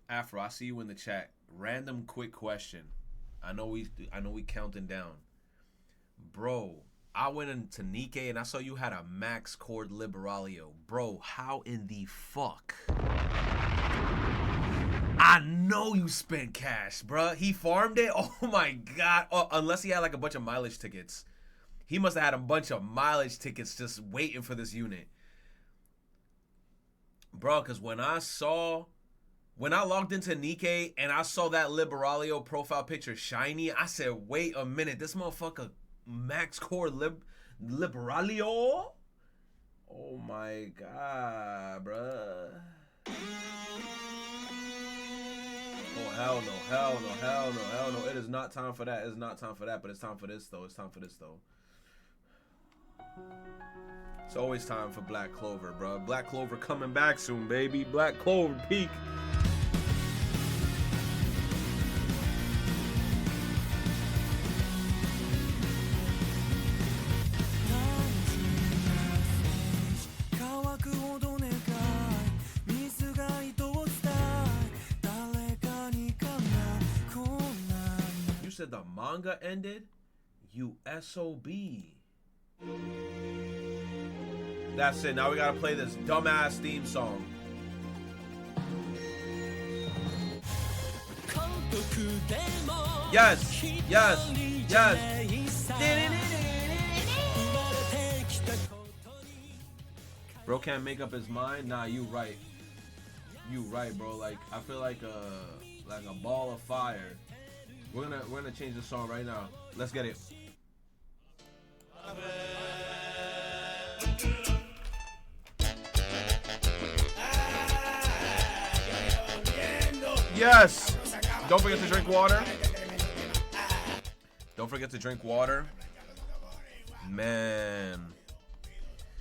Afro, I see you in the chat. Random quick question. I know we counting down. Bro, I went into Nikkei and I saw you had a max cord Liberaglio. Bro, how in the fuck? I know you spent cash, bro. He farmed it? Oh my god. Oh, unless he had like a bunch of mileage tickets. He must have had a bunch of mileage tickets just waiting for this unit. Bro, because when I logged into Nikkei and I saw that Liberaglio profile picture shiny, I said, wait a minute, this motherfucker max core Liberaglio? Oh my god, bruh. Oh, hell no, hell no, hell no, hell no. It is not time for that. It's not time for that, but it's time for this, though. It's time for this, though. It's always time for Black Clover, bro. Black Clover coming back soon, baby. Black Clover peak. You said the manga ended? You SOB. That's it. Now we gotta play this dumbass theme song. Yes, yes, yes. Bro can't make up his mind. Nah, you right. You right, bro. Like I feel like a ball of fire. We're gonna change the song right now. Let's get it. Yes. Don't forget to drink water. Don't forget to drink water. Man,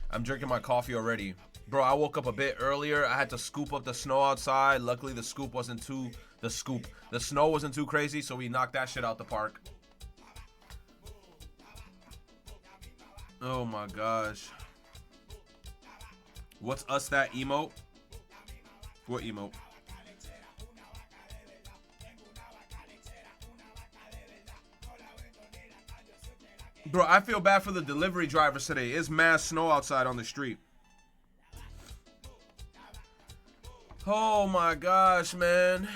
I'm drinking my coffee already. Bro, I woke up a bit earlier. I had to scoop up the snow outside. Luckily, the snow wasn't too crazy, so we knocked that shit out the park. Oh my gosh. What's us that emote? What emote? Bro, I feel bad for the delivery drivers today. It's mad snow outside on the street. Oh my gosh, man.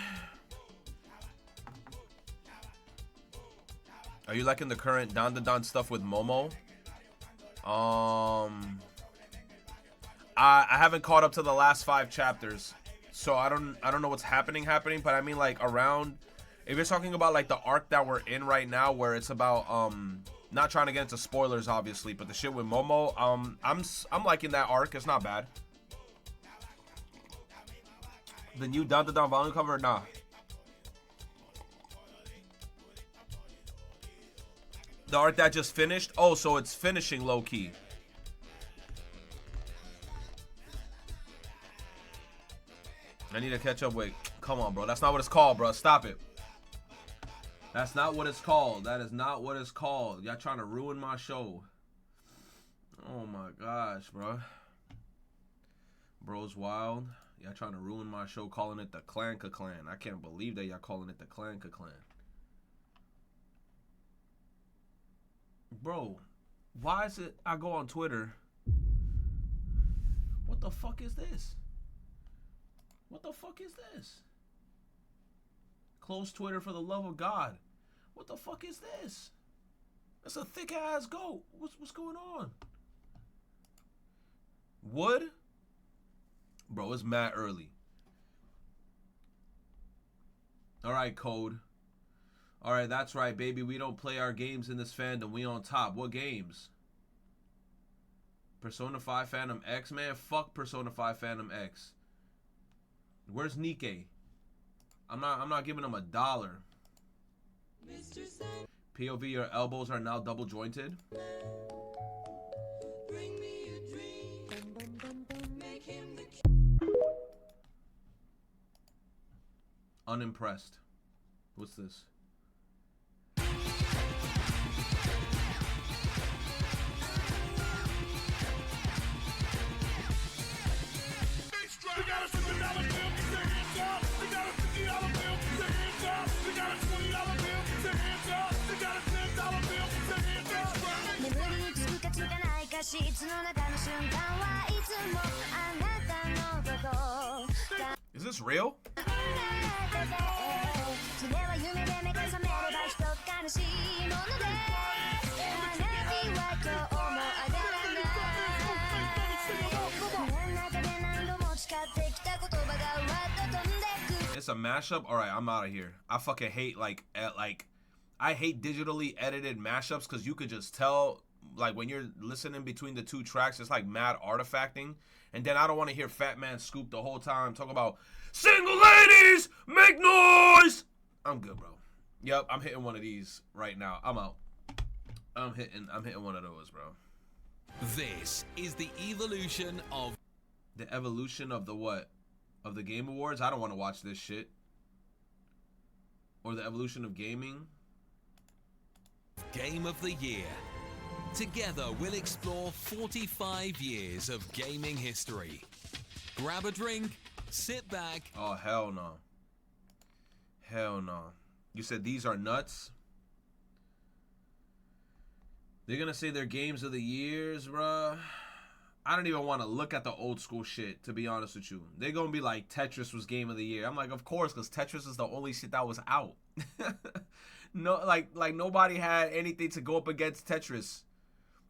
Are you liking the current Dandadan stuff with Momo? I haven't caught up to the last 5 chapters, so I don't know what's happening, but I mean like around, if you're talking about like the arc that we're in right now, where it's about not trying to get into spoilers obviously, but the shit with Momo, I'm liking that arc. It's not bad. The new Dandadan volume cover, nah. The arc that just finished? Oh, so it's finishing low-key. I need to catch up with... Come on, bro. That's not what it's called, bro. Stop it. That's not what it's called. That is not what it's called. Y'all trying to ruin my show. Oh, my gosh, bro. Bro's wild. Y'all trying to ruin my show calling it the Clanka Clan. I can't believe that y'all calling it the Clanka Clan. Bro, why is it I go on Twitter? What the fuck is this? What the fuck is this? Close Twitter for the love of God. What the fuck is this? That's a thick ass goat. What's going on? Wood? Bro, it's mad early. Alright, Code. Alright, that's right, baby. We don't play our games in this fandom. We on top. What games? Persona 5 Phantom X? Man, fuck Persona 5 Phantom X. Where's Nikkei? I'm not giving him $1. POV, your elbows are now double jointed. Unimpressed. What's this? Is this real? It's a mashup? Alright, I'm out of here. I fucking hate I hate digitally edited mashups because you could just tell, like, when you're listening between the two tracks, it's like mad artifacting. And then I don't want to hear Fat Man Scoop the whole time talk about single ladies make noise. I'm good, bro. Yep, I'm hitting one of these right now. I'm out. I'm hitting one of those, bro. This is the evolution of the evolution of the what? Of the Game Awards? I don't want to watch this shit. Or the evolution of gaming. Game of the Year. Together, we'll explore 45 years of gaming history. Grab a drink, sit back. Oh, hell no. Hell no. You said these are nuts? They're gonna say they're games of the years, bruh. I don't even want to look at the old school shit, to be honest with you. They're gonna be like, Tetris was game of the year. I'm like, of course, because Tetris is the only shit that was out. No, like nobody had anything to go up against Tetris.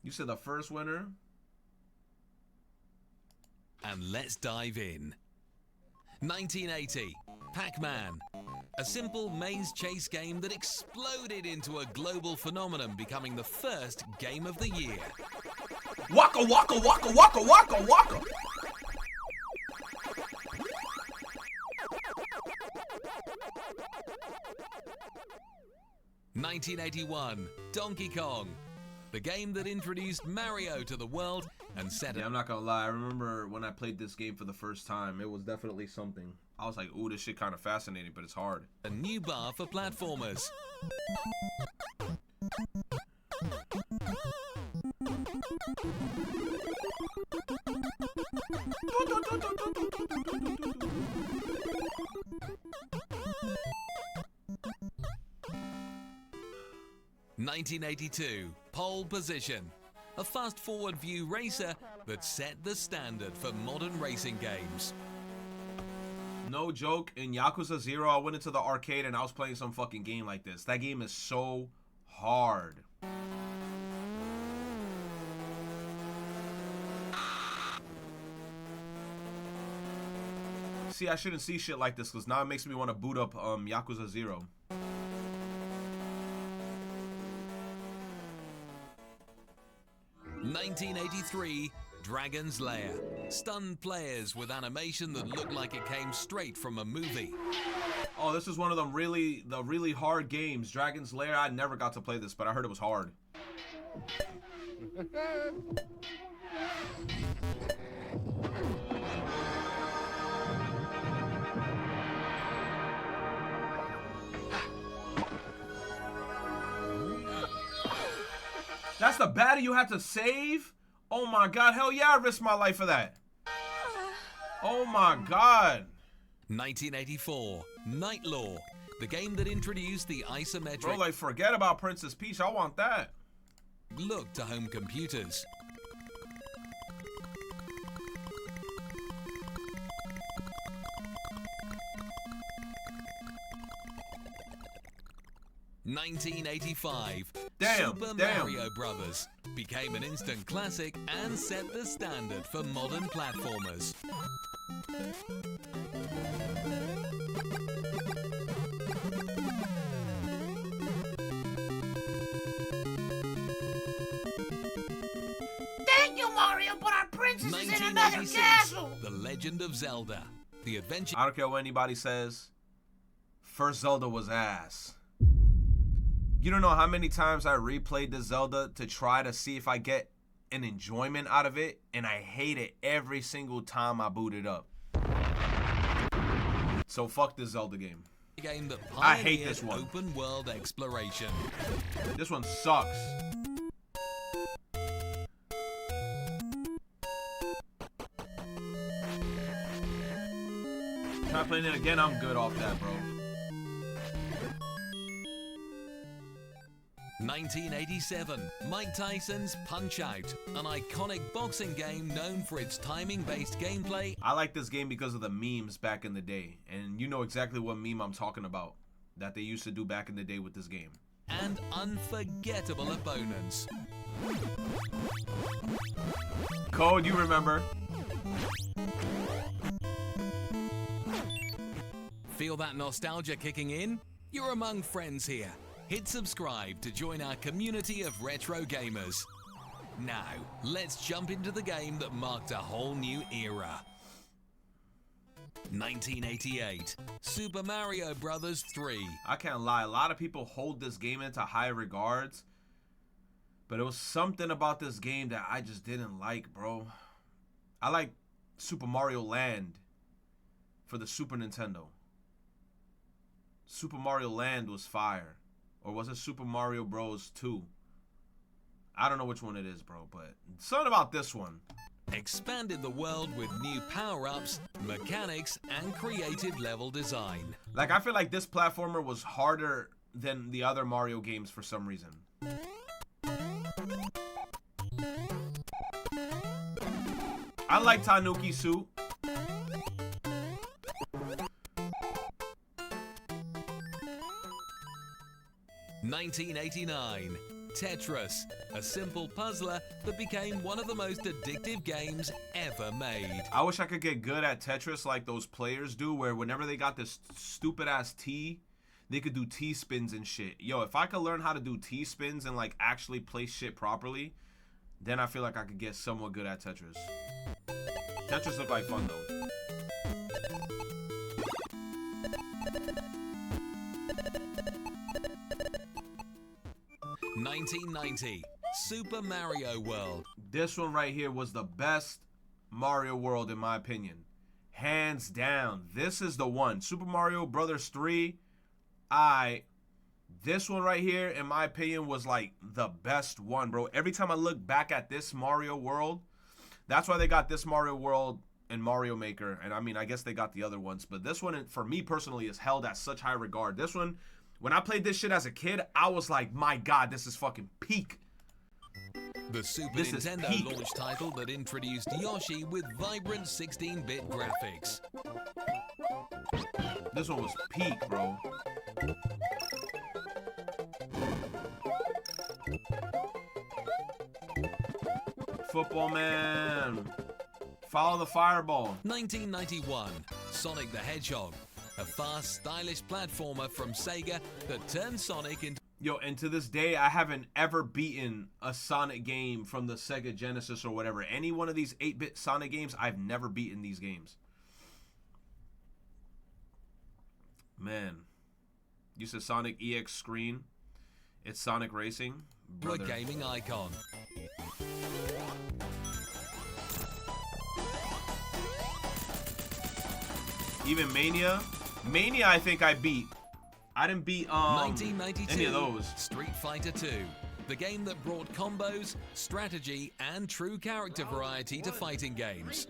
You said the first winner? And let's dive in. 1980, Pac-Man. A simple maze chase game that exploded into a global phenomenon, becoming the first game of the year. Waka waka waka waka waka waka! 1981, Donkey Kong. The game that introduced Mario to the world and set I'm not gonna lie, I remember when I played this game for the first time, it was definitely something. I was like, ooh, this shit kind of fascinating, but it's hard. a new bar for platformers. (1982) Pole Position, a fast-forward view racer that set the standard for modern racing games. No joke, in Yakuza 0, I went into the arcade and I was playing some fucking game like this. That game is so hard. See, I shouldn't see shit like this because now it makes me want to boot up Yakuza 0. (1983) Dragon's Lair. Stunned players with animation that looked like it came straight from a movie. Oh, this is one of the really hard games. Dragon's Lair, I never got to play this, but I heard it was hard. That's the battle you have to save? Oh my god, hell yeah, I risked my life for that. Oh my god. 1984, Night Law. The game that introduced the isometric Bro, like, forget about Princess Peach, I want that. look to home computers. (1985) Super Mario Brothers became an instant classic and set the standard for modern platformers. Thank you, Mario, but our princess is in another castle! The Legend of Zelda. The adventure. I don't care what anybody says. First Zelda was ass. You don't know how many times I replayed the Zelda to try to see if I get an enjoyment out of it, and I hate it every single time I boot it up. So fuck this Zelda game. Game that I hate this pioneered one. open world exploration. This one sucks. Try playing it again, I'm good off that, bro. 1987, Mike Tyson's Punch-Out!, an iconic boxing game known for its timing-based gameplay. I like this game because of the memes back in the day. And you know exactly what meme I'm talking about that they used to do back in the day with this game. And unforgettable opponents. Code, you remember. Feel that nostalgia kicking in? You're among friends here. Hit subscribe to join our community of retro gamers. Now, let's jump into the game that marked a whole new era. 1988, Super Mario Bros. 3. I can't lie, a lot of people hold this game into high regards, but it was something about this game that I just didn't like, bro. I like Super Mario Land for the Super Nintendo. Super Mario Land was fire. Or was it Super Mario Bros. 2? I don't know which one it is, bro, but something about this one. Expanded the world with new power-ups, mechanics, and creative level design. Like, I feel like this platformer was harder than the other Mario games for some reason. I like Tanuki Suit. $1989, Tetris, a simple puzzler that became one of the most addictive games ever made. I wish I could get good at Tetris like those players do, where whenever they got this stupid ass T, they could do T-spins and shit. Yo, if I could learn how to do T-spins and like actually play shit properly, then I feel like I could get somewhat good at Tetris. Tetris looked like fun though. 1990, Super Mario World. This one right here was the best Mario World in my opinion. Hands down. This is the one. Super Mario Brothers 3. This one right here, in my opinion, was like the best one, bro. Every time I look back at this Mario World, that's why they got this Mario World and Mario Maker. And I mean, I guess they got the other ones. But this one, for me personally, is held at such high regard. This one, when I played this shit as a kid, I was like, my God, this is fucking peak. The Super This is Nintendo peak. launch title that introduced Yoshi with vibrant 16-bit graphics. This one was peak, bro. Football man. Follow the fireball. 1991, Sonic the Hedgehog, a fast, stylish platformer from Sega that turned Sonic into... Yo, and to this day, I haven't ever beaten a Sonic game from the Sega Genesis or whatever. Any one of these 8-bit Sonic games, I've never beaten these games. Man. You said Sonic EX Screen. It's Sonic Racing. a Brother. gaming icon. Even Mania. Mania, I think I beat. I didn't beat 1992, any of those. Street Fighter II, the game that brought combos, strategy, and true character variety to fighting games.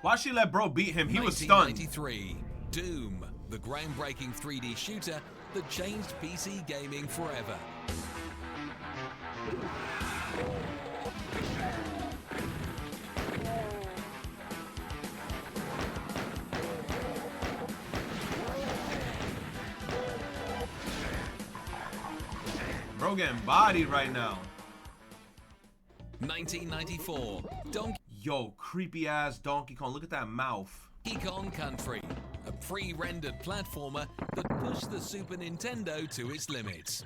Why she let bro beat him? He was stunned. 1993, Doom, the groundbreaking 3D shooter that changed PC gaming forever. Bro getting bodied right now. 1994, Donkey Yo, creepy ass Donkey Kong. Look at that mouth. Kong Country, a pre-rendered platformer that pushed the Super Nintendo to its limits.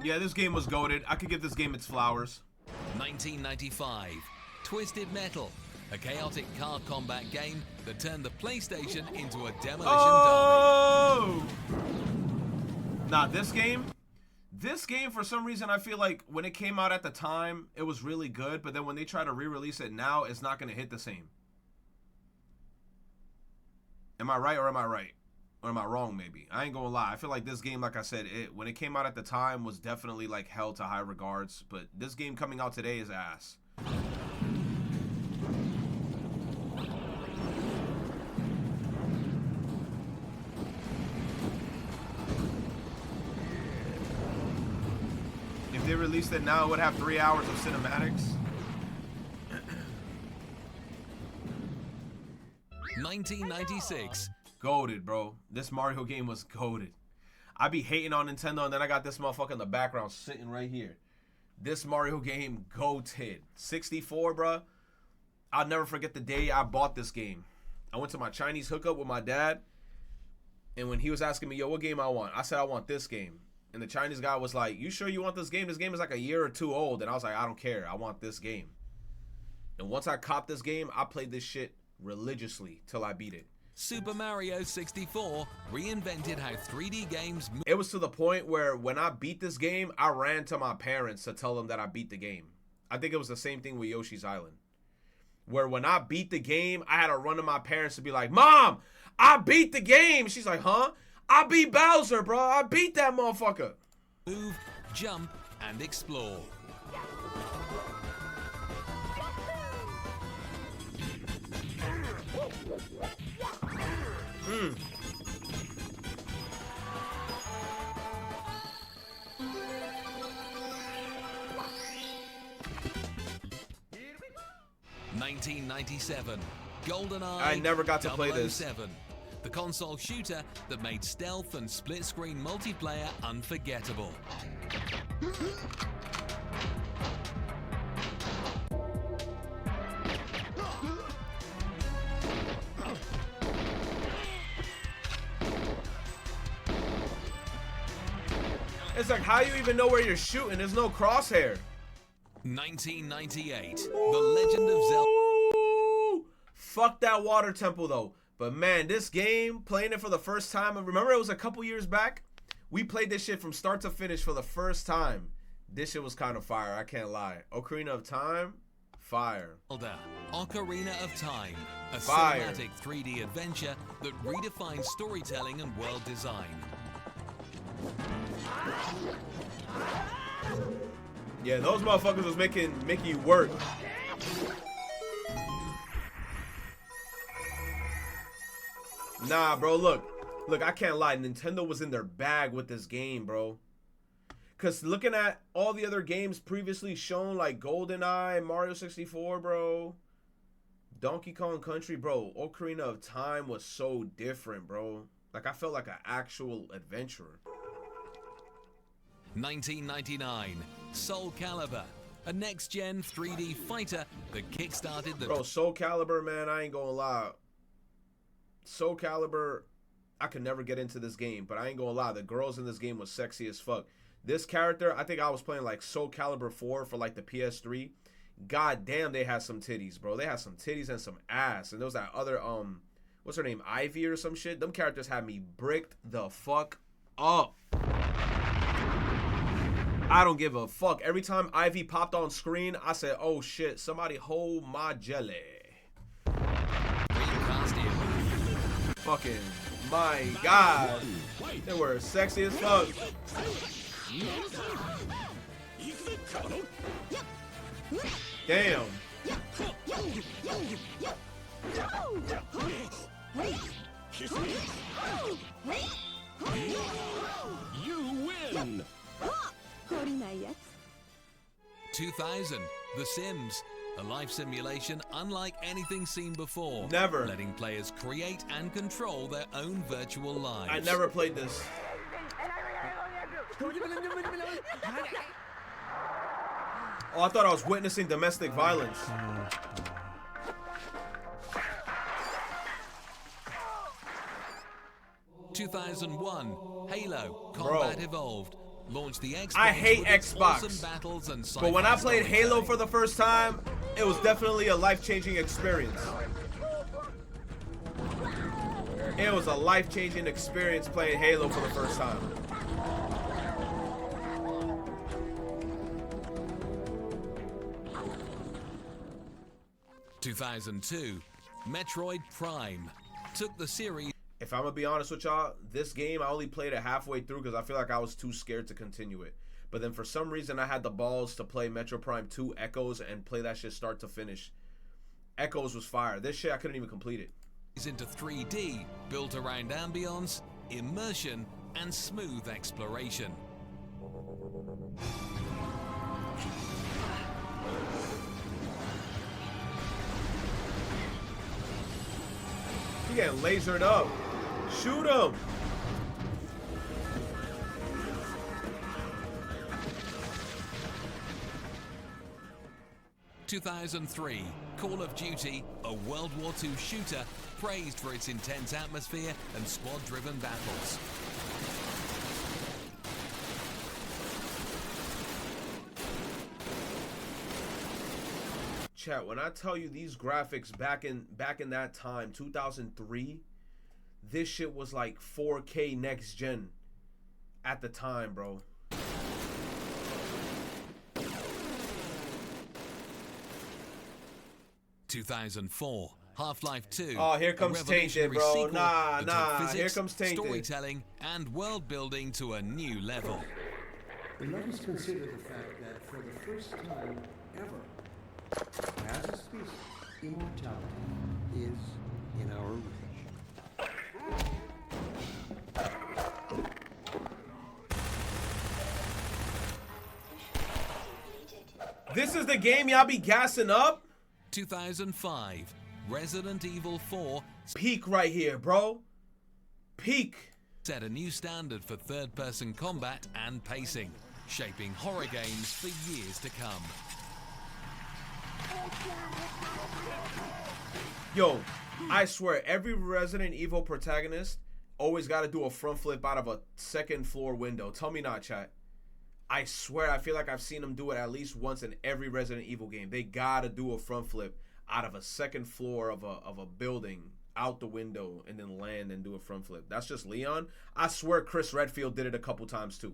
Yeah, this game was goated. I could give this game its flowers. 1995, Twisted Metal, a chaotic car combat game that turned the PlayStation into a demolition derby. Oh! Nah, this game, for some reason, I feel like when it came out at the time, it was really good, but then when they try to re-release it now, it's not going to hit the same. Am I right or am I right? Or am I wrong, maybe? I ain't gonna lie. I feel like this game, like I said, when it came out at the time, was definitely, like, held to high regards. But this game coming out today is ass. If they released it now, it would have 3 hours of cinematics. 1996. Goated, bro. This Mario game was goated. I be hating on Nintendo, and then I got this motherfucker in the background sitting right here. This Mario game, goated. 64, bro. I'll never forget the day I bought this game. I went to my Chinese hookup with my dad, and when he was asking me, yo, what game I want? I said, I want this game. And the Chinese guy was like, you sure you want this game? This game is like a year or two old. And I was like, I don't care. I want this game. And once I copped this game, I played this shit religiously till I beat it. Super Mario 64 reinvented how 3D games move. It was to the point where when I beat this game, I ran to my parents to tell them that I beat the game. I think it was the same thing with Yoshi's Island. Where when I beat the game, I had to run to my parents to be like, Mom, I beat the game. She's like, huh? I beat Bowser, bro. I beat that motherfucker. Move, jump, and explore. Mm. $1997, GoldenEye. I never got to play this. 007, the console shooter that made stealth and split-screen multiplayer unforgettable. It's like, how you even know where you're shooting? There's no crosshair. 1998, The Legend of Zelda. Fuck that water temple, though. But, man, this game, playing it for the first time, remember it was a couple years back? We played this shit from start to finish for the first time. This shit was kind of fire, I can't lie. Ocarina of Time, fire. Ocarina of Time, a Fire. cinematic 3D adventure that redefines storytelling and world design. Yeah, those motherfuckers was making you work. Nah, bro, look, I can't lie. Nintendo was in their bag with this game, bro. Because looking at all the other games previously shown, like GoldenEye, Mario 64, bro, Donkey Kong Country, bro, Ocarina of Time was so different, bro. Like, I felt like an actual adventurer. 1999, Soul Calibur, a next-gen 3D fighter that kickstarted the... Bro, Soul Calibur, man, I ain't gonna lie. Soul Calibur, I could never get into this game, but I ain't gonna lie. The girls in this game was sexy as fuck. This character, I think I was playing like Soul Calibur 4 for like the PS3. God damn, they had some titties, bro. They had some titties and some ass. And there was that other, what's her name, Ivy or some shit? Them characters had me bricked the fuck up. I don't give a fuck. Every time Ivy popped on screen, I said, oh shit, somebody hold my jelly. Fucking, my God. They were sexy as fuck. Damn. You win. 2000, The Sims, a life simulation unlike anything seen before. Never. Letting players create and control their own virtual lives. I never played this. Oh, I thought I was witnessing domestic violence. 2001, Halo Combat Evolved launched the Xbox. I hate with its Xbox, awesome battles and but when I played sci-fi Halo for storytelling. the first time, it was definitely a life-changing experience. It was a life-changing experience playing Halo for the first time. In 2002, Metroid Prime took the series If I'm gonna be honest with y'all, this game I only played it halfway through because I feel like I was too scared to continue it. But then for some reason I had the balls to play Metro Prime 2 Echoes and play that shit start to finish. Echoes was fire. This shit I couldn't even complete it. into 3D, built around ambience, immersion, and smooth exploration. He getting lasered up. Shoot him. In 2003, Call of Duty, a World War II shooter, praised for its intense atmosphere and squad-driven battles. Chat, when I tell you these graphics back in that time, 2003, this shit was like 4K next gen at the time, bro. In 2004, Half-Life 2. Oh, here a comes Tainted, revolutionary bro. sequel Nah, that nah, took here physics, comes Tainted. storytelling, and world building to a new level. But let us consider the fact that for the first time ever, as a species, immortality is in our reach. This is the game y'all be gassing up? 2005, Resident Evil 4 Peak right here, bro. Peak. set a new standard for third-person combat and pacing, shaping horror games for years to come. Yo, I swear, every Resident Evil protagonist always got to do a front flip out of a second floor window. Tell me not, chat. I swear, I feel like I've seen them do it at least once in every Resident Evil game. They got to do a front flip out of a second floor of a building, out the window, and then land and do a front flip. That's just Leon. I swear Chris Redfield did it a couple times too.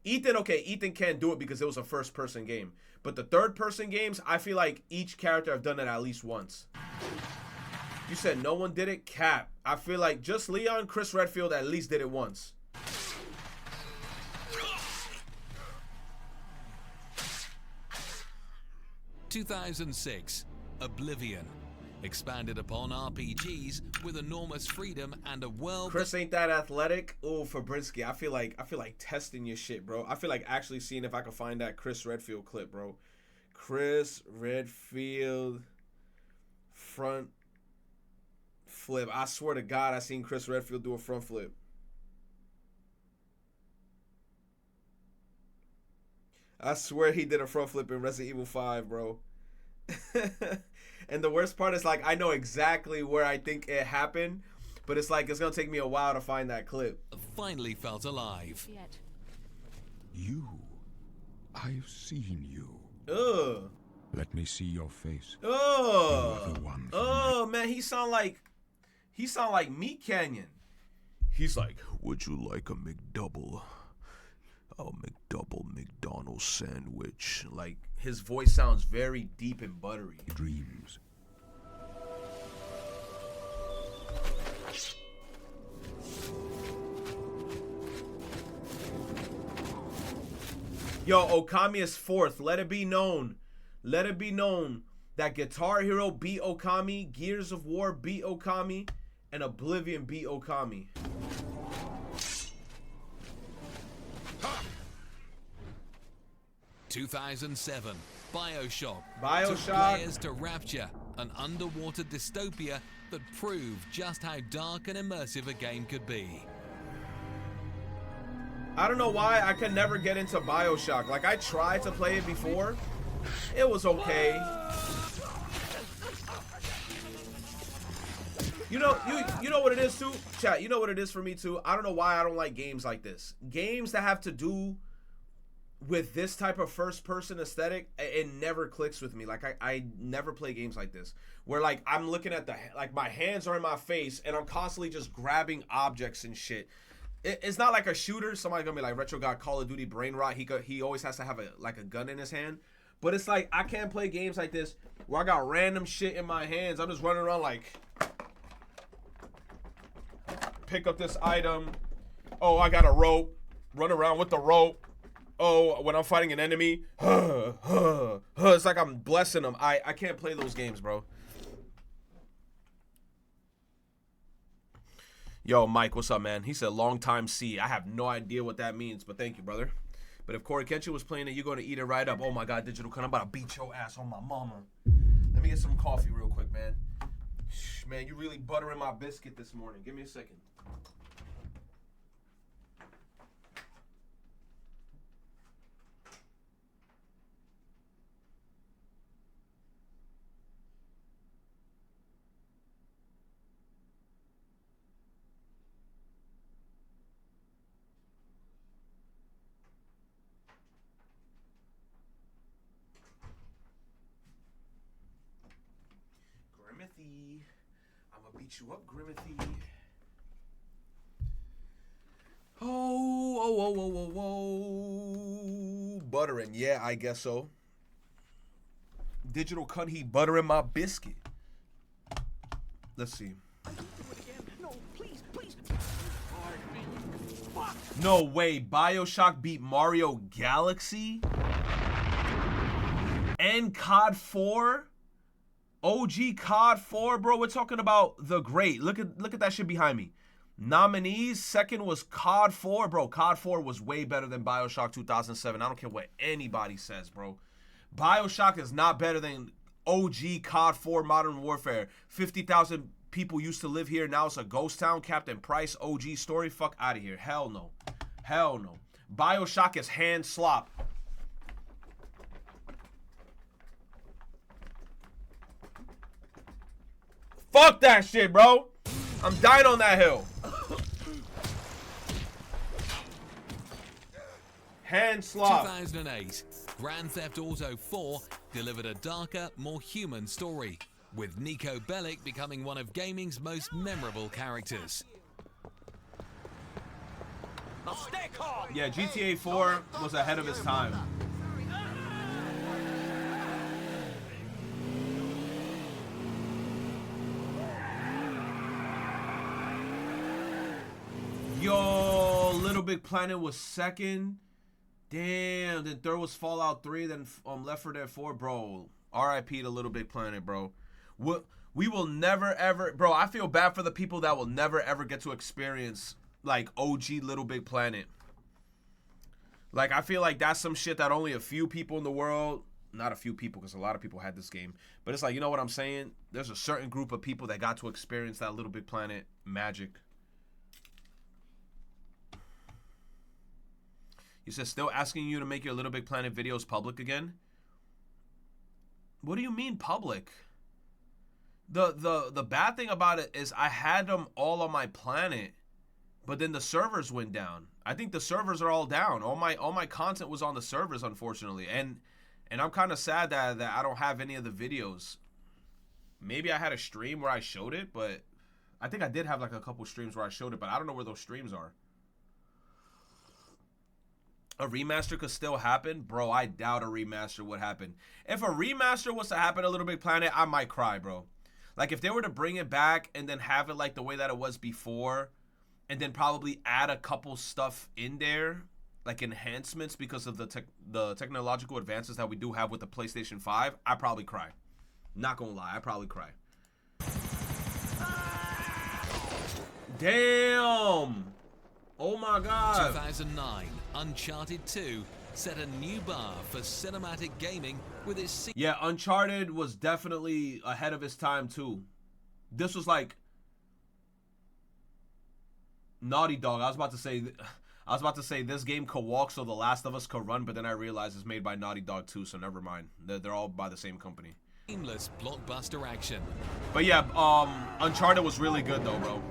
Ethan, okay, Ethan can't do it because it was a first-person game. But the third-person games, I feel like each character have done it at least once. You said no one did it? Cap. I feel like just Leon, Chris Redfield at least did it once. In 2006, Oblivion expanded upon RPGs with enormous freedom and a world Chris ain't that athletic. Ooh, Fabrinsky. I feel like testing your shit, bro. I feel like actually seeing if I can find that Chris Redfield clip, bro. Chris Redfield front flip. I swear to God, I seen Chris Redfield do a front flip. I swear he did a front flip in Resident Evil 5, bro. And the worst part is, like, I know exactly where I think it happened, but it's like it's gonna take me a while to find that clip. finally felt alive. You. I've seen you. Ugh. Let me see your face. Ugh. You are the one for Oh man, he sound like Meat Canyon. He's like, would you like a McDouble? A McDouble McDonald's sandwich. Like, his voice sounds very deep and buttery. dreams. Yo, Okami is fourth. Let it be known. Let it be known that Guitar Hero beat Okami, Gears of War beat Okami, and Oblivion beat Okami. Ha! 2007, BioShock took BioShock. players to Rapture, an underwater dystopia that proved just how dark and immersive a game could be. I don't know why I could never get into BioShock. Like, I tried to play it before. It was okay. You know what it is too? Chat, you know what it is for me too? I don't know why I don't like games like this. Games that have to do with this type of first person aesthetic, it never clicks with me. Like I never play games like this where like I'm looking at like my hands are in my face and I'm constantly just grabbing objects and shit. It's not like a shooter. Somebody's gonna be like, Retro got Call of Duty brain rot. He always has to have a gun in his hand. But it's like I can't play games like this where I got random shit in my hands. I'm just running around like, pick up this item. Oh, I got a rope. Run around with the rope. Oh, when I'm fighting an enemy, it's like I'm blessing them. I can't play those games, bro. Yo, Mike, what's up, man? He said, long time see. I have no idea what that means, but thank you, brother. But if Corey Kenshin was playing it, you're going to eat it right up. Oh, my God, Digital Cut, I'm about to beat your ass on my mama. Let me get some coffee real quick, man. Man, you really buttering my biscuit this morning. Give me a second. Grimothy. I'm gonna beat you up, Grimothy. Oh. Buttering. Yeah, I guess so. Digital Cunt, he buttering my biscuit. Let's see. No, please, please. No way. BioShock beat Mario Galaxy? And COD 4? OG COD 4, bro. We're talking about the great. Look at that shit behind me. Nominees, second was COD 4, bro. COD 4 was way better than BioShock 2007. I don't care what anybody says, bro. BioShock is not better than OG COD 4 Modern Warfare. 50,000 people used to live here. Now it's a ghost town. Captain Price, OG story. Fuck out of here. Hell no. Hell no. BioShock is hand slop. Fuck that shit, bro. I'm dying on that hill. Hand slop. 2008, Grand Theft Auto 4 delivered a darker, more human story, with Nico Bellic becoming one of gaming's most memorable characters. Yeah, GTA 4 was ahead of its time. Yo, Little Big Planet was second. Damn, then third was Fallout 3, then Left 4 Dead 4, bro. RIP to Little Big Planet, bro. We will never ever, bro, I feel bad for the people that will never ever get to experience like OG Little Big Planet. Like, I feel like that's some shit that only a few people in the world, not a few people because a lot of people had this game, but it's like, you know what I'm saying? There's a certain group of people that got to experience that Little Big Planet magic. He says, still asking you to make your Little Big Planet videos public again? What do you mean public? The bad thing about it is I had them all on my planet, but then the servers went down. I think the servers are all down. All my content was on the servers, unfortunately. And I'm kind of sad that I don't have any of the videos. Maybe I had a stream where I showed it, but I think I did have like a couple streams where I showed it, but I don't know where those streams are. A remaster could still happen? Bro, I doubt a remaster would happen. If a remaster was to happen to Little Big Planet, I might cry, bro. Like, if they were to bring it back and then have it like the way that it was before, and then probably add a couple stuff in there, like enhancements because of the technological advances that we do have with the PlayStation 5, I'd probably cry. Not gonna lie, I'd probably cry. Damn! Oh my God. 2009, Uncharted 2 set a new bar for cinematic gaming with its... Yeah, Uncharted was definitely ahead of its time too. This was like Naughty Dog. I was about I was about to say this game could walk so The Last of Us could run, but then I realized it's made by Naughty Dog too, so never mind. They're all by the same company. Seamless blockbuster action. But yeah, Uncharted was really good though, bro.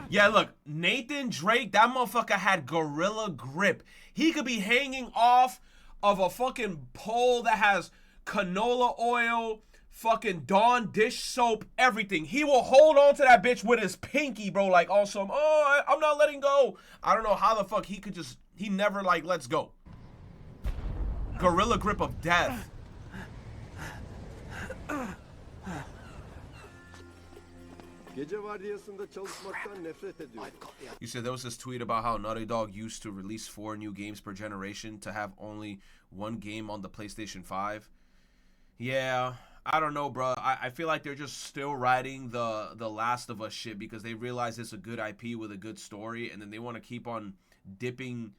Yeah, look, Nathan Drake, that motherfucker had gorilla grip. He could be hanging off of a fucking pole that has canola oil, fucking Dawn dish soap, everything. He will hold on to that bitch with his pinky, bro, like awesome. Oh, I'm not letting go. I don't know how the fuck he could just, he never like lets go. Gorilla grip of death. Gece vardiyasında çalışmaktan nefret ediyorum. You said there was this tweet about how Naughty Dog used to release 4 new games per generation to have only 1 game on the PlayStation 5. Yeah, I don't know, bro. I feel like they're just still riding the Last of Us shit because they realize it's a good IP with a good story, and then they want to keep on dipping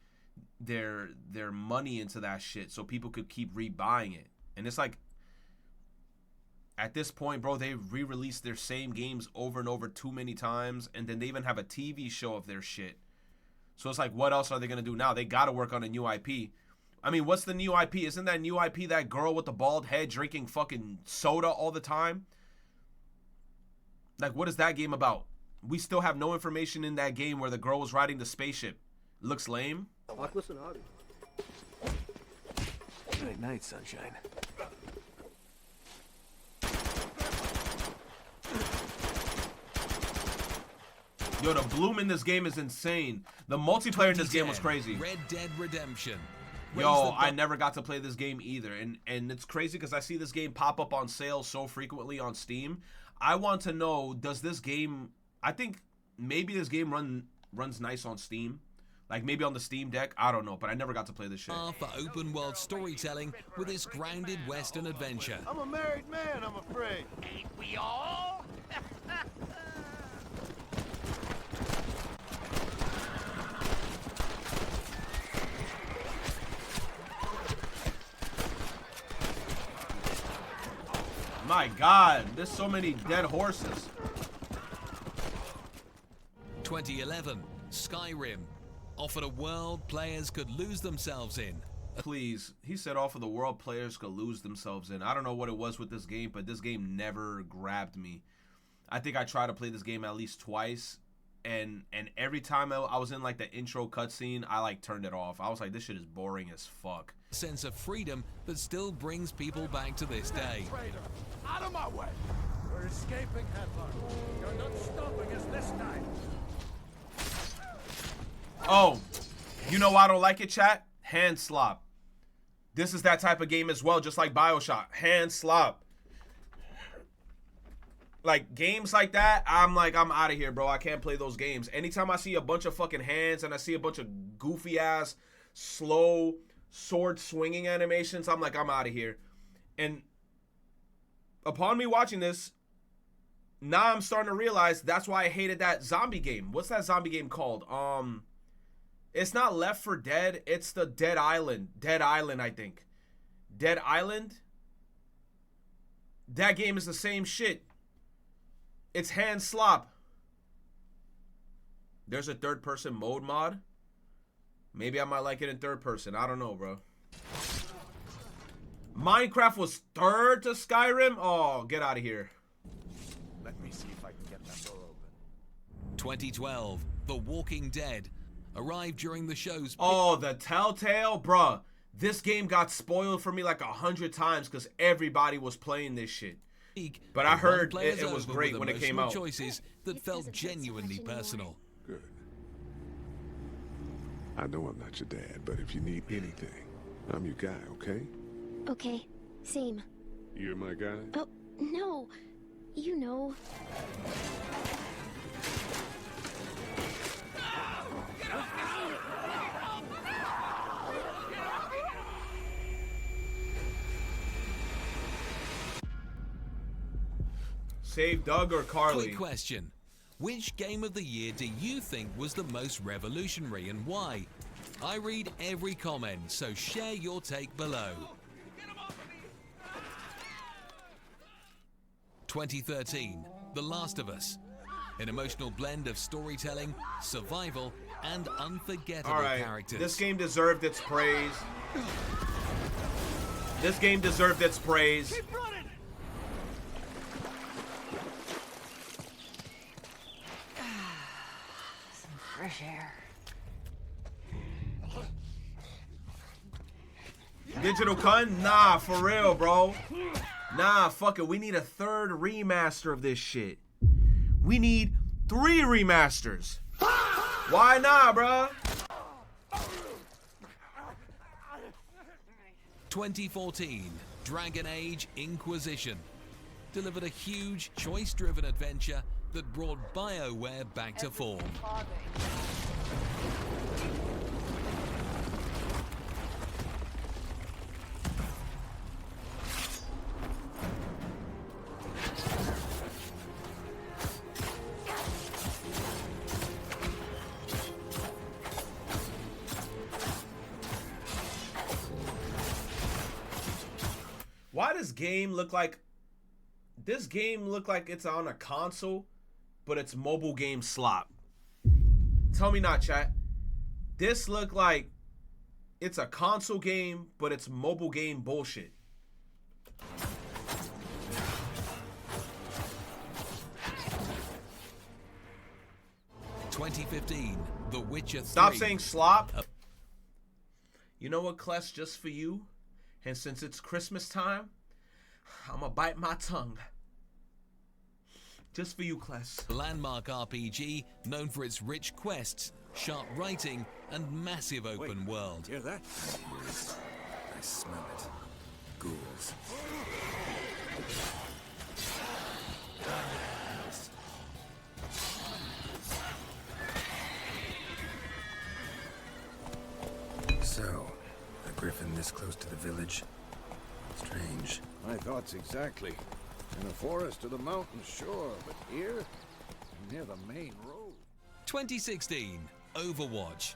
their money into that shit so people could keep rebuying it. And it's like, at this point, bro, they re-release their same games over and over too many times, and then they even have a TV show of their shit. So it's like, what else are they going to do now? They got to work on a new IP. I mean, what's the new IP? Isn't that new IP that girl with the bald head drinking fucking soda all the time? Like, what is that game about? We still have no information in that game where the girl was riding the spaceship. Looks lame. Haklısın abi. Good night, sunshine. Yo, the bloom in this game is insane. The multiplayer in this game was crazy. Red Dead Redemption. Yo, I never got to play this game either. And it's crazy because I see this game pop up on sale so frequently on Steam. I want to know, does this game... I think maybe this game runs nice on Steam. Like maybe on the Steam Deck. I don't know, but I never got to play this shit. For open world storytelling with its grounded Western adventure. I'm a married man, I'm afraid. Ain't we all? My God, there's so many dead horses. 2011, Skyrim offered a world players could lose themselves in. Please, he said off of the world players could lose themselves in. I don't know what it was with this game, but this game never grabbed me. I think I tried to play this game at least twice, and every time I was in like the intro cutscene, I like turned it off. I was like, this shit is boring as fuck. Sense of freedom that still brings people back to this day. Traitor, out of my way! We're escaping headlong. You're not stopping us this time. Oh, you know why I don't like it, chat? Hand slop. This is that type of game as well, just like BioShock. Hand slop. Like, games like that, I'm out of here, bro. I can't play those games. Anytime I see a bunch of fucking hands and I see a bunch of goofy-ass, slow, sword-swinging animations, I'm like, I'm out of here. And upon me watching this, now I'm starting to realize that's why I hated that zombie game. What's that zombie game called? It's not Left 4 Dead. It's the Dead Island. Dead Island, I think. Dead Island? That game is the same shit. It's hand slop. There's a third-person mode mod. Maybe I might like it in third person. I don't know, bro. Minecraft was third to Skyrim? Oh, get out of here. Let me see if I can get that door open. 2012, The Walking Dead arrived during the show's... Oh, the Telltale? Bruh, this game got spoiled for me like 100 times because everybody was playing this shit. But I heard it was great when it came out. Choices that felt genuinely personal. Good. I know I'm not your dad, but if you need anything, I'm your guy, okay? Okay, same. You're my guy? Oh, no. You know. Save Doug or Carly? Quick question. Which game of the year do you think was the most revolutionary and why? I read every comment, so share your take below. 2013, The Last of Us. An emotional blend of storytelling, survival, and unforgettable All right, characters. this game deserved its praise. This game deserved its praise. Keep running! Some fresh air. Digital Kun? Nah, for real, bro. Nah, fuck it. We need a third remaster of this shit. We need 3 remasters. Why not, bruh? 2014, Dragon Age Inquisition delivered a huge, choice-driven adventure that brought BioWare back to form. Why does game look like... This game look like it's on a console, but it's mobile game slop. Tell me not, chat. This look like it's a console game, but it's mobile game bullshit. '15, The Witcher 3. Stop saying slop. You know what, Kless, just for you, and since it's Christmas time, I'ma bite my tongue. Just for you, Kless. Landmark RPG known for its rich quests, sharp writing, and massive open world. Hear that? I smell it. Ghouls. So, a griffin this close to the village? Strange. My thoughts exactly. In the forest or the mountains, sure, but here, near the main road. 2016, Overwatch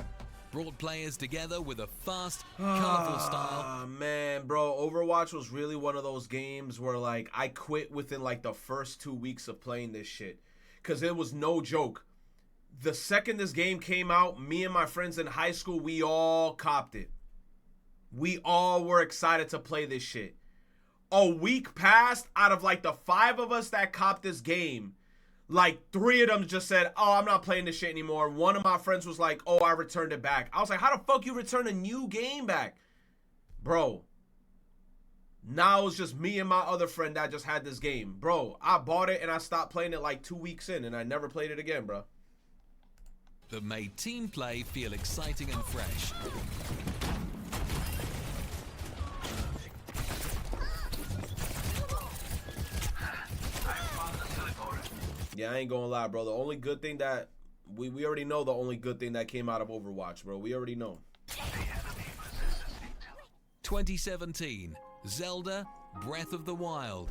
brought players together with a fast, colorful style. Ah, man, bro, Overwatch was really one of those games where, like, I quit within, like, the first 2 weeks of playing this shit. Because it was no joke. The second this game came out, me and my friends in high school, we all copped it. We all were excited to play this shit. A week passed, out of, like, the 5 of us that copped this game, like, 3 of them just said, oh, I'm not playing this shit anymore. One of my friends was like, oh, I returned it back. I was like, how the fuck you return a new game back? Bro. Now it's just me and my other friend that just had this game. Bro, I bought it and I stopped playing it like 2 weeks in and I never played it again, bro. That made team play feel exciting and fresh. Yeah, I ain't gonna lie, bro. The only good thing that... We already know the only good thing that came out of Overwatch, bro. We already know. 2017, Zelda Breath of the Wild.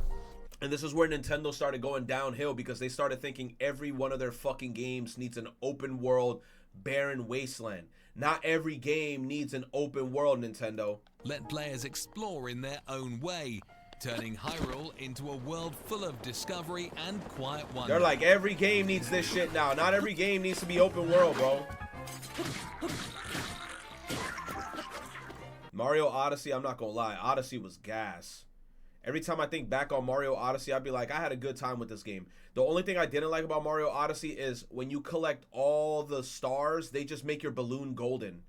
And this is where Nintendo started going downhill because they started thinking every one of their fucking games needs an open world, barren wasteland. Not every game needs an open world, Nintendo. Let players explore in their own way, turning Hyrule into a world full of discovery and quiet wonder. They're like, every game needs this shit now. Not every game needs to be open world, bro. Mario Odyssey, I'm not gonna lie. Odyssey was gas. Every time I think back on Mario Odyssey, I'd be like, I had a good time with this game. The only thing I didn't like about Mario Odyssey is when you collect all the stars, they just make your balloon golden.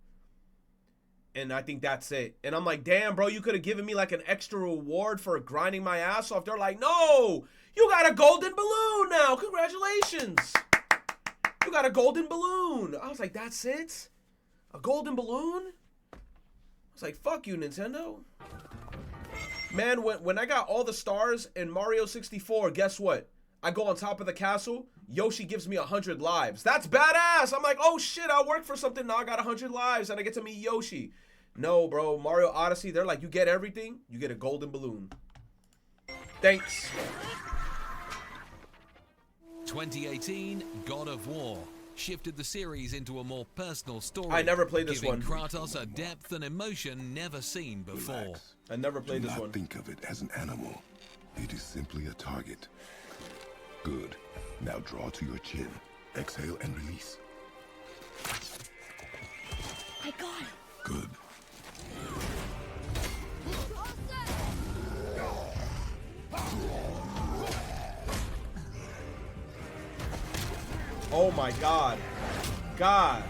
And I think that's it. And I'm like, damn, bro, you could have given me like an extra reward for grinding my ass off. They're like, no, you got a golden balloon now. Congratulations. You got a golden balloon. I was like, that's it? A golden balloon? I was like, fuck you, Nintendo. Man, when I got all the stars in Mario 64, guess what? I go on top of the castle. Yoshi gives me 100 lives. That's badass. I'm like, oh shit, I worked for something. Now I got 100 lives and I get to meet Yoshi. No, bro. Mario Odyssey, they're like, you get everything, you get a golden balloon. Thanks. 2018, God of War shifted the series into a more personal story. I never played this one. Giving Kratos a depth and emotion never seen before. Relax. I never played Do this not one. think of it as an animal. It is simply a target. Good. Now draw to your chin. Exhale and release. I got it. Good. Oh my God. God.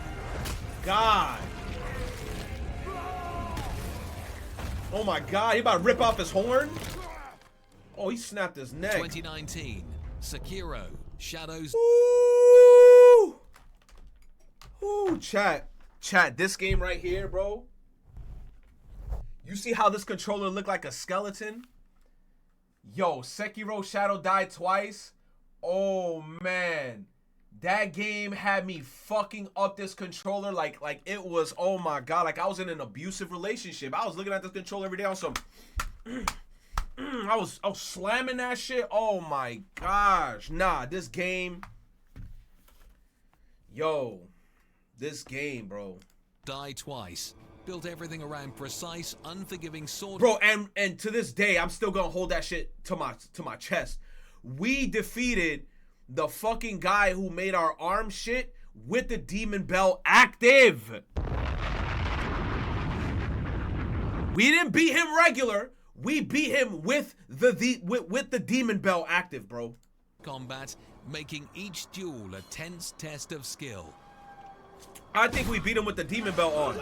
Oh my God, he about to rip off his horn? Oh, he snapped his neck. 2019, Sekiro, Shadows. Ooh. Ooh, chat, this game right here, bro. You see how this controller looked like a skeleton? Yo, Sekiro Shadow died twice. Oh man. That game had me fucking up this controller like it was, oh my God, like I was in an abusive relationship. I was looking at this controller every day on some I was slamming that shit. Oh my gosh. Nah, this game. Yo, this game, bro. Die twice. Built everything around precise, unforgiving sword. Bro, and to this day, I'm still gonna hold that shit to my chest. We defeated the fucking guy who made our arm shit with the demon bell active. We didn't beat him regular. We beat him with the demon bell active, bro. Combat, making each duel a tense test of skill. I think we beat him with the demon bell on.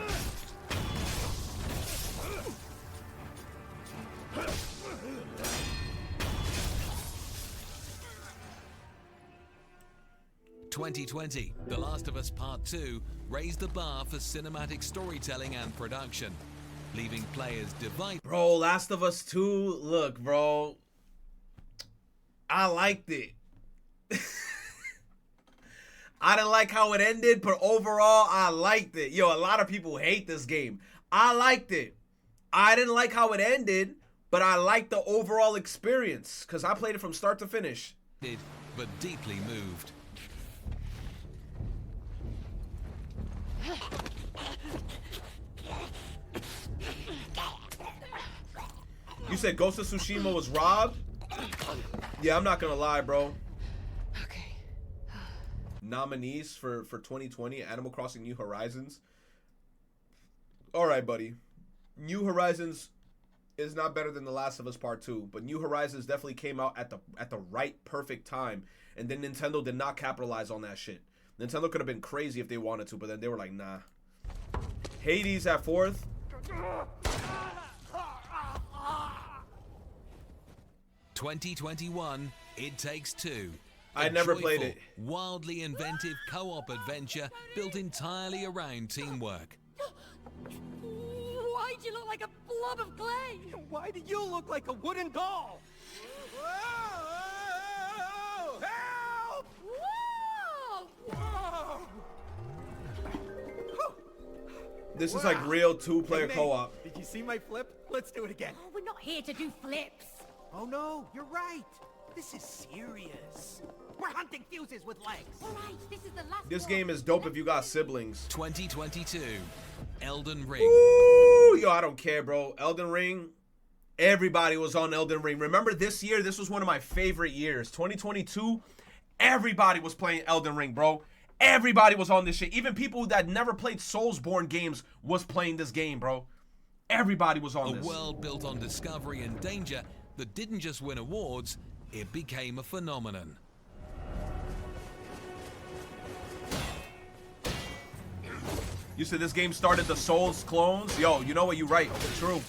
"2020, The Last of Us Part 2 raised the bar for cinematic storytelling and production, leaving players divided." Bro, Last of Us 2, look, bro. I liked it. I didn't like how it ended, but overall, I liked it. Yo, a lot of people hate this game. I liked it. I didn't like how it ended, but I liked the overall experience because I played it from start to finish. But deeply moved. You said Ghost of Tsushima was robbed? Yeah, I'm not gonna lie, bro. Okay. Nominees for 2020, Animal Crossing New Horizons. All right, buddy. New Horizons is not better than The Last of Us Part 2, but New Horizons definitely came out at the right perfect time, and then Nintendo did not capitalize on that shit. Nintendo could have been crazy if they wanted to, but then they were like, nah. Hades at 4th. "2021, It Takes Two. I never played it. Wildly inventive co-op adventure built entirely around teamwork. Why'd you look like a blob of clay? Why do you look like a wooden doll? Whoa! Help! Whoa! This is like real two-player co-op. Did you see my flip? Let's do it again. Oh, we're not here to do flips. Oh no, you're right. This is serious. We're hunting fuses with legs. All right, this is the last This one. game is dope if you got siblings. 2022, Elden Ring. Ooh, yo, I don't care, bro. Elden Ring. Everybody was on Elden Ring. Remember this year? This was one of my favorite years. 2022, everybody was playing Elden Ring, bro. Everybody was on this shit. Even people that never played Soulsborne games was playing this game, bro. Everybody was on this. A world built on discovery and danger that didn't just win awards, it became a phenomenon. You said this game started the Souls clones? Yo, you know what? You're right. True.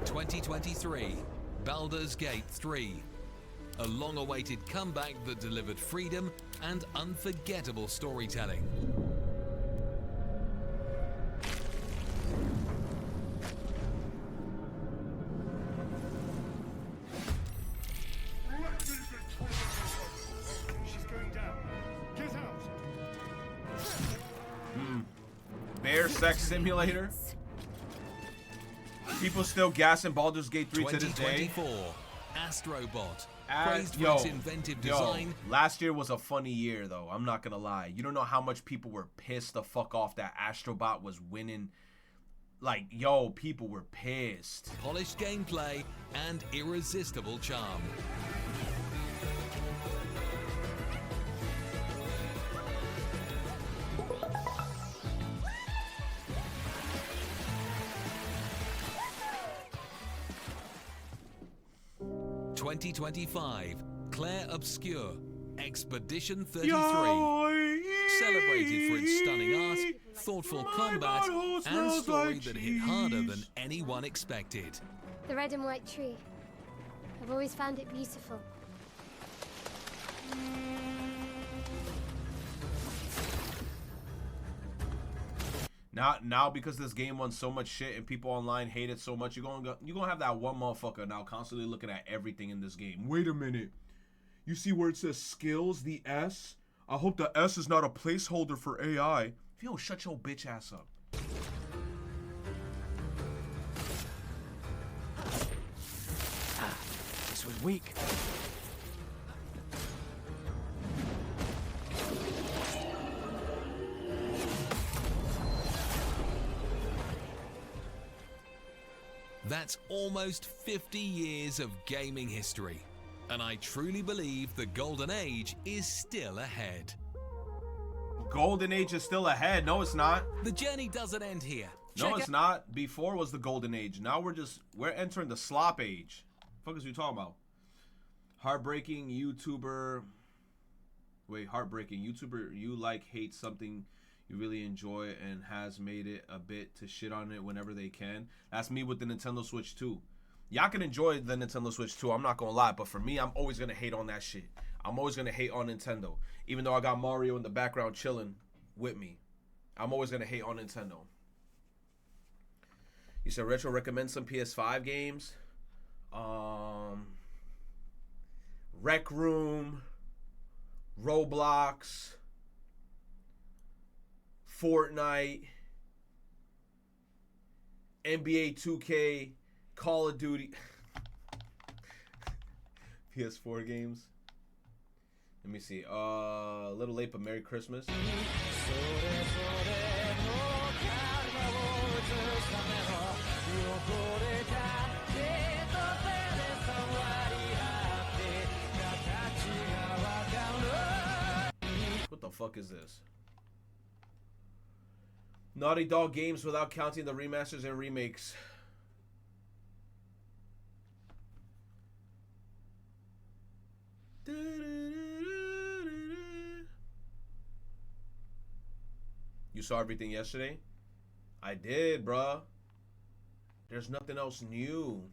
2023, Baldur's Gate 3. A long-awaited comeback that delivered freedom and unforgettable storytelling. She's going down. Get out. Bear Sex Simulator. People still gassing Baldur's Gate 3 to this day. 2024, Astrobot. Praised for Yo, its inventive design. last year was a funny year, though. I'm not gonna lie. You don't know how much people were pissed the fuck off that Astrobot was winning. Like, yo, people were pissed. Polished gameplay and irresistible charm. 2025, Claire Obscure, Expedition 33. Celebrated for its stunning art, thoughtful combat, and story that hit harder than anyone expected. The red and white tree. I've always found it beautiful. Now because this game won so much shit and people online hate it so much, you're gonna have that one motherfucker now constantly looking at everything in this game. Wait a minute. You see where it says skills, the S? I hope the S is not a placeholder for AI. Yo, shut your bitch ass up. This was weak. That's almost 50 years of gaming history, and I truly believe the Golden Age is still ahead. Golden Age is still ahead. No, it's not. The journey doesn't end here. No, it's not. Before was the Golden Age. Now we're entering the slop age. What the fuck is you talking about? Heartbreaking YouTuber. Wait, heartbreaking YouTuber you like hates something you really enjoy and has made it a bit to shit on it whenever they can. That's me with the Nintendo Switch 2. Y'all can enjoy the Nintendo Switch 2, I'm not gonna lie, but for me, I'm always gonna hate on that shit. I'm always gonna hate on Nintendo. Even though I got Mario in the background chilling with me, I'm always gonna hate on Nintendo. You said Retro recommend some PS5 games. Rec Room, Roblox, Fortnite, NBA 2K, Call of Duty, PS4 games. Let me see. A little late, but Merry Christmas. What the fuck is this? Naughty Dog games without counting the remasters and remakes. You saw everything yesterday? I did, bruh. There's nothing else new.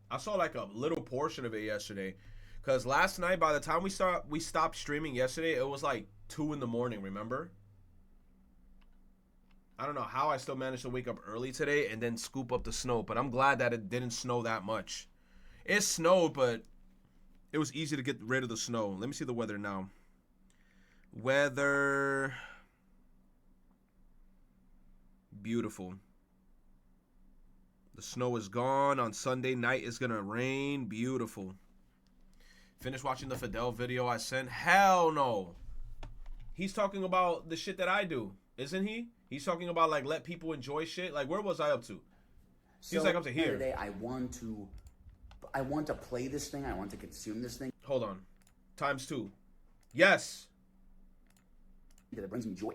I saw like a little portion of it yesterday. Because last night, by the time we stopped streaming yesterday, it was like 2 in the morning, remember? I don't know how I still managed to wake up early today and then scoop up the snow, but I'm glad that it didn't snow that much. It snowed, but it was easy to get rid of the snow. Let me see the weather now. Weather. Beautiful. The snow is gone. On Sunday night, it's going to rain. Beautiful. Finished watching the Fidel video I sent? Hell no. He's talking about the shit that I do, isn't he? He's talking about, like, let people enjoy shit. Like, where was I up to? He's like up to here. Today, I want to play this thing. I want to consume this thing. Hold on. ×2. Yes. Because it brings me joy.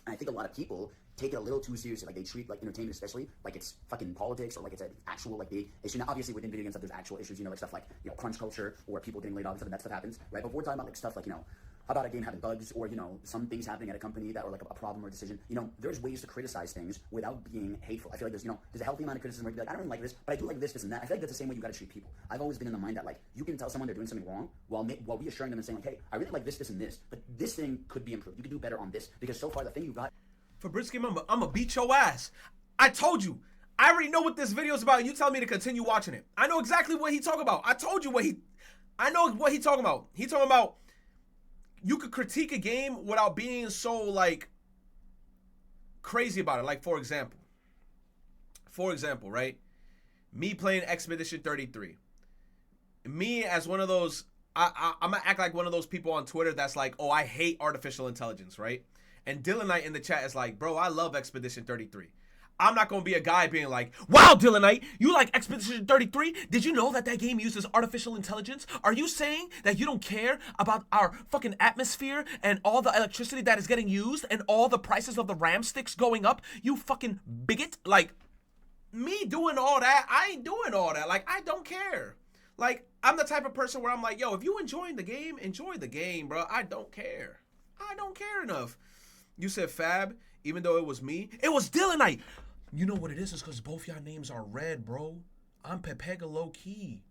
And I think a lot of people take it a little too seriously. Like, they treat, like, entertainment especially like it's fucking politics or like it's an actual, like, big issue. Now, obviously, within video games, there's actual issues, you know, like stuff like, you know, crunch culture or people getting laid off and stuff, and that stuff happens, right? But we're talking about, like, stuff like, you know, about a game having bugs or, you know, some things happening at a company that are like a problem or a decision. You know, there's ways to criticize things without being hateful. I feel like there's, you know, there's a healthy amount of criticism where you're like, I don't really like this, but I do like this, this, and that. I feel like that's the same way you gotta treat people. I've always been in the mind that, like, you can tell someone they're doing something wrong while reassuring them and saying, like, hey, I really like this, this, and this, but this thing could be improved. You could do better on this, because so far the thing you got. Fabrizio, I'm gonna beat your ass. I told you. I already know what this video is about, and you tell me to continue watching it. I know exactly what he talking about. I told you I know what he talking about. He talking about you could critique a game without being so, like, crazy about it. Like, for example, right? Me playing Expedition 33. Me as one of those, I'm gonna act like one of those people on Twitter that's like, oh, I hate artificial intelligence, right? And Dylan Knight in the chat is like, bro, I love Expedition 33. I'm not going to be a guy being like, wow, Dylan Knight, you like Expedition 33? Did you know that that game uses artificial intelligence? Are you saying that you don't care about our fucking atmosphere and all the electricity that is getting used and all the prices of the RAM sticks going up? You fucking bigot. Like, me doing all that, I ain't doing all that. Like, I don't care. Like, I'm the type of person where I'm like, yo, if you enjoying the game, enjoy the game, bro. I don't care. I don't care enough. You said Fab, even though it was me. It was Dylanite. You know what it is? It's because both y'all names are red, bro. I'm Pepega low key.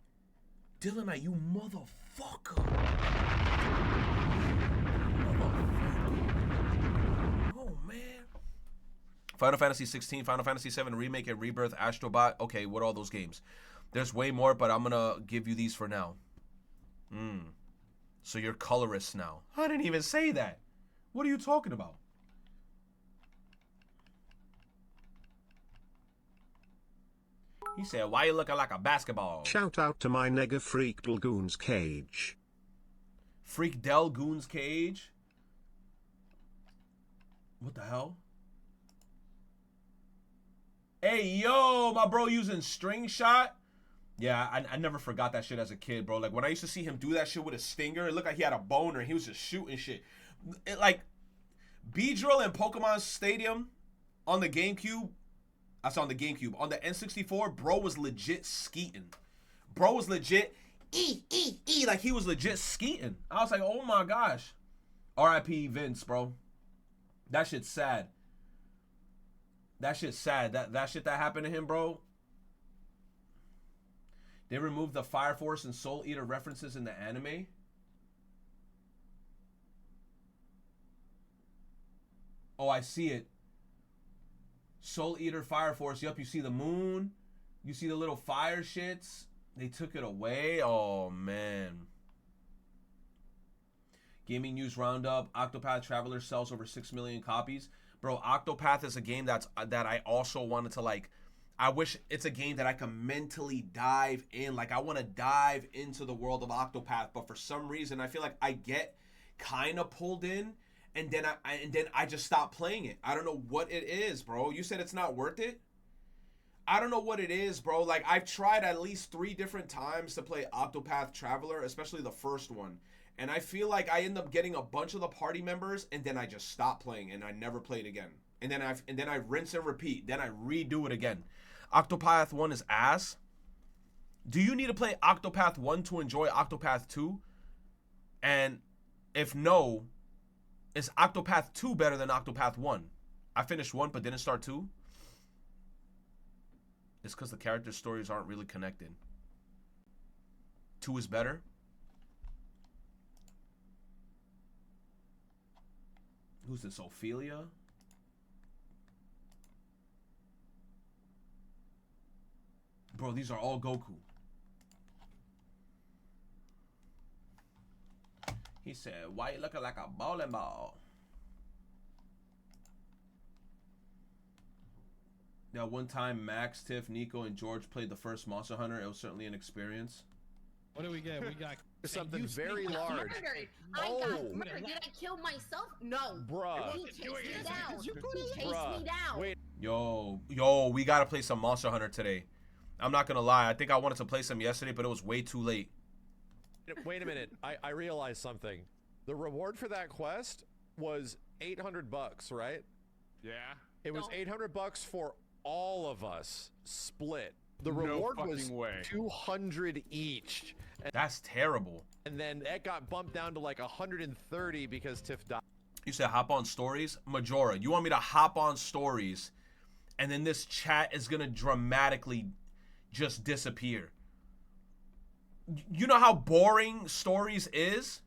Dylanite, you motherfucker. Oh, man. Final Fantasy 16, Final Fantasy 7 Remake and Rebirth, Astrobot. Okay, what are all those games? There's way more, but I'm going to give you these for now. So you're colorist now. I didn't even say that. What are you talking about? He said, why you looking like a basketball? Shout out to my nigga Freak Delgoons Cage. Freak Delgoons Cage? What the hell? Hey, yo, my bro using string shot. Yeah, I never forgot that shit as a kid, bro. Like, when I used to see him do that shit with a stinger, it looked like he had a boner and he was just shooting shit. Like, Beedrill in Pokemon Stadium on the GameCube. That's on the GameCube. On the N64, bro was legit skeeting. Bro was legit like he was legit skeeting. I was like, oh my gosh. R.I.P. Vince, bro. That shit's sad. That shit's sad. That shit that happened to him, bro. They removed the Fire Force and Soul Eater references in the anime. Oh, I see it. Soul Eater, Fire Force. Yup, you see the moon. You see the little fire shits. They took it away. Oh, man. Gaming News Roundup. Octopath Traveler sells over 6 million copies. Bro, Octopath is a game that I also wanted to, like... I wish it's a game that I can mentally dive in. Like, I want to dive into the world of Octopath. But for some reason, I feel like I get kind of pulled in. And then I just stop playing it. I don't know what it is, bro. You said it's not worth it? I don't know what it is, bro. Like, I've tried at least 3 different times to play Octopath Traveler, especially the first one. And I feel like I end up getting a bunch of the party members, and then I just stop playing, and I never play it again. And then I rinse and repeat. Then I redo it again. Octopath 1 is ass. Do you need to play Octopath 1 to enjoy Octopath 2? And if no... is Octopath 2 better than Octopath 1? I finished 1 but didn't start 2. It's because the character stories aren't really connected. 2 is better. Who's this? Ophelia? Bro, these are all Goku. He said, why you looking like a bowling ball? Now, one time, Max, Tiff, Nico, and George played the first Monster Hunter. It was certainly an experience. What do we get? We got something very large. Murdered. I got murdered. Did I kill myself? No. Bruh. He chased me down. He chased me down. Wait. Yo, we gotta play some Monster Hunter today. I'm not gonna lie. I think I wanted to play some yesterday, but it was way too late. Wait a minute. I realized something. The reward for that quest was $800, right? Yeah. It was $800 for all of us split. The reward was $200 each. That's terrible. And then that got bumped down to like $130 because Tiff died. You said hop on stories? Majora, you want me to hop on stories and then this chat is gonna dramatically just disappear? You know how boring stories is?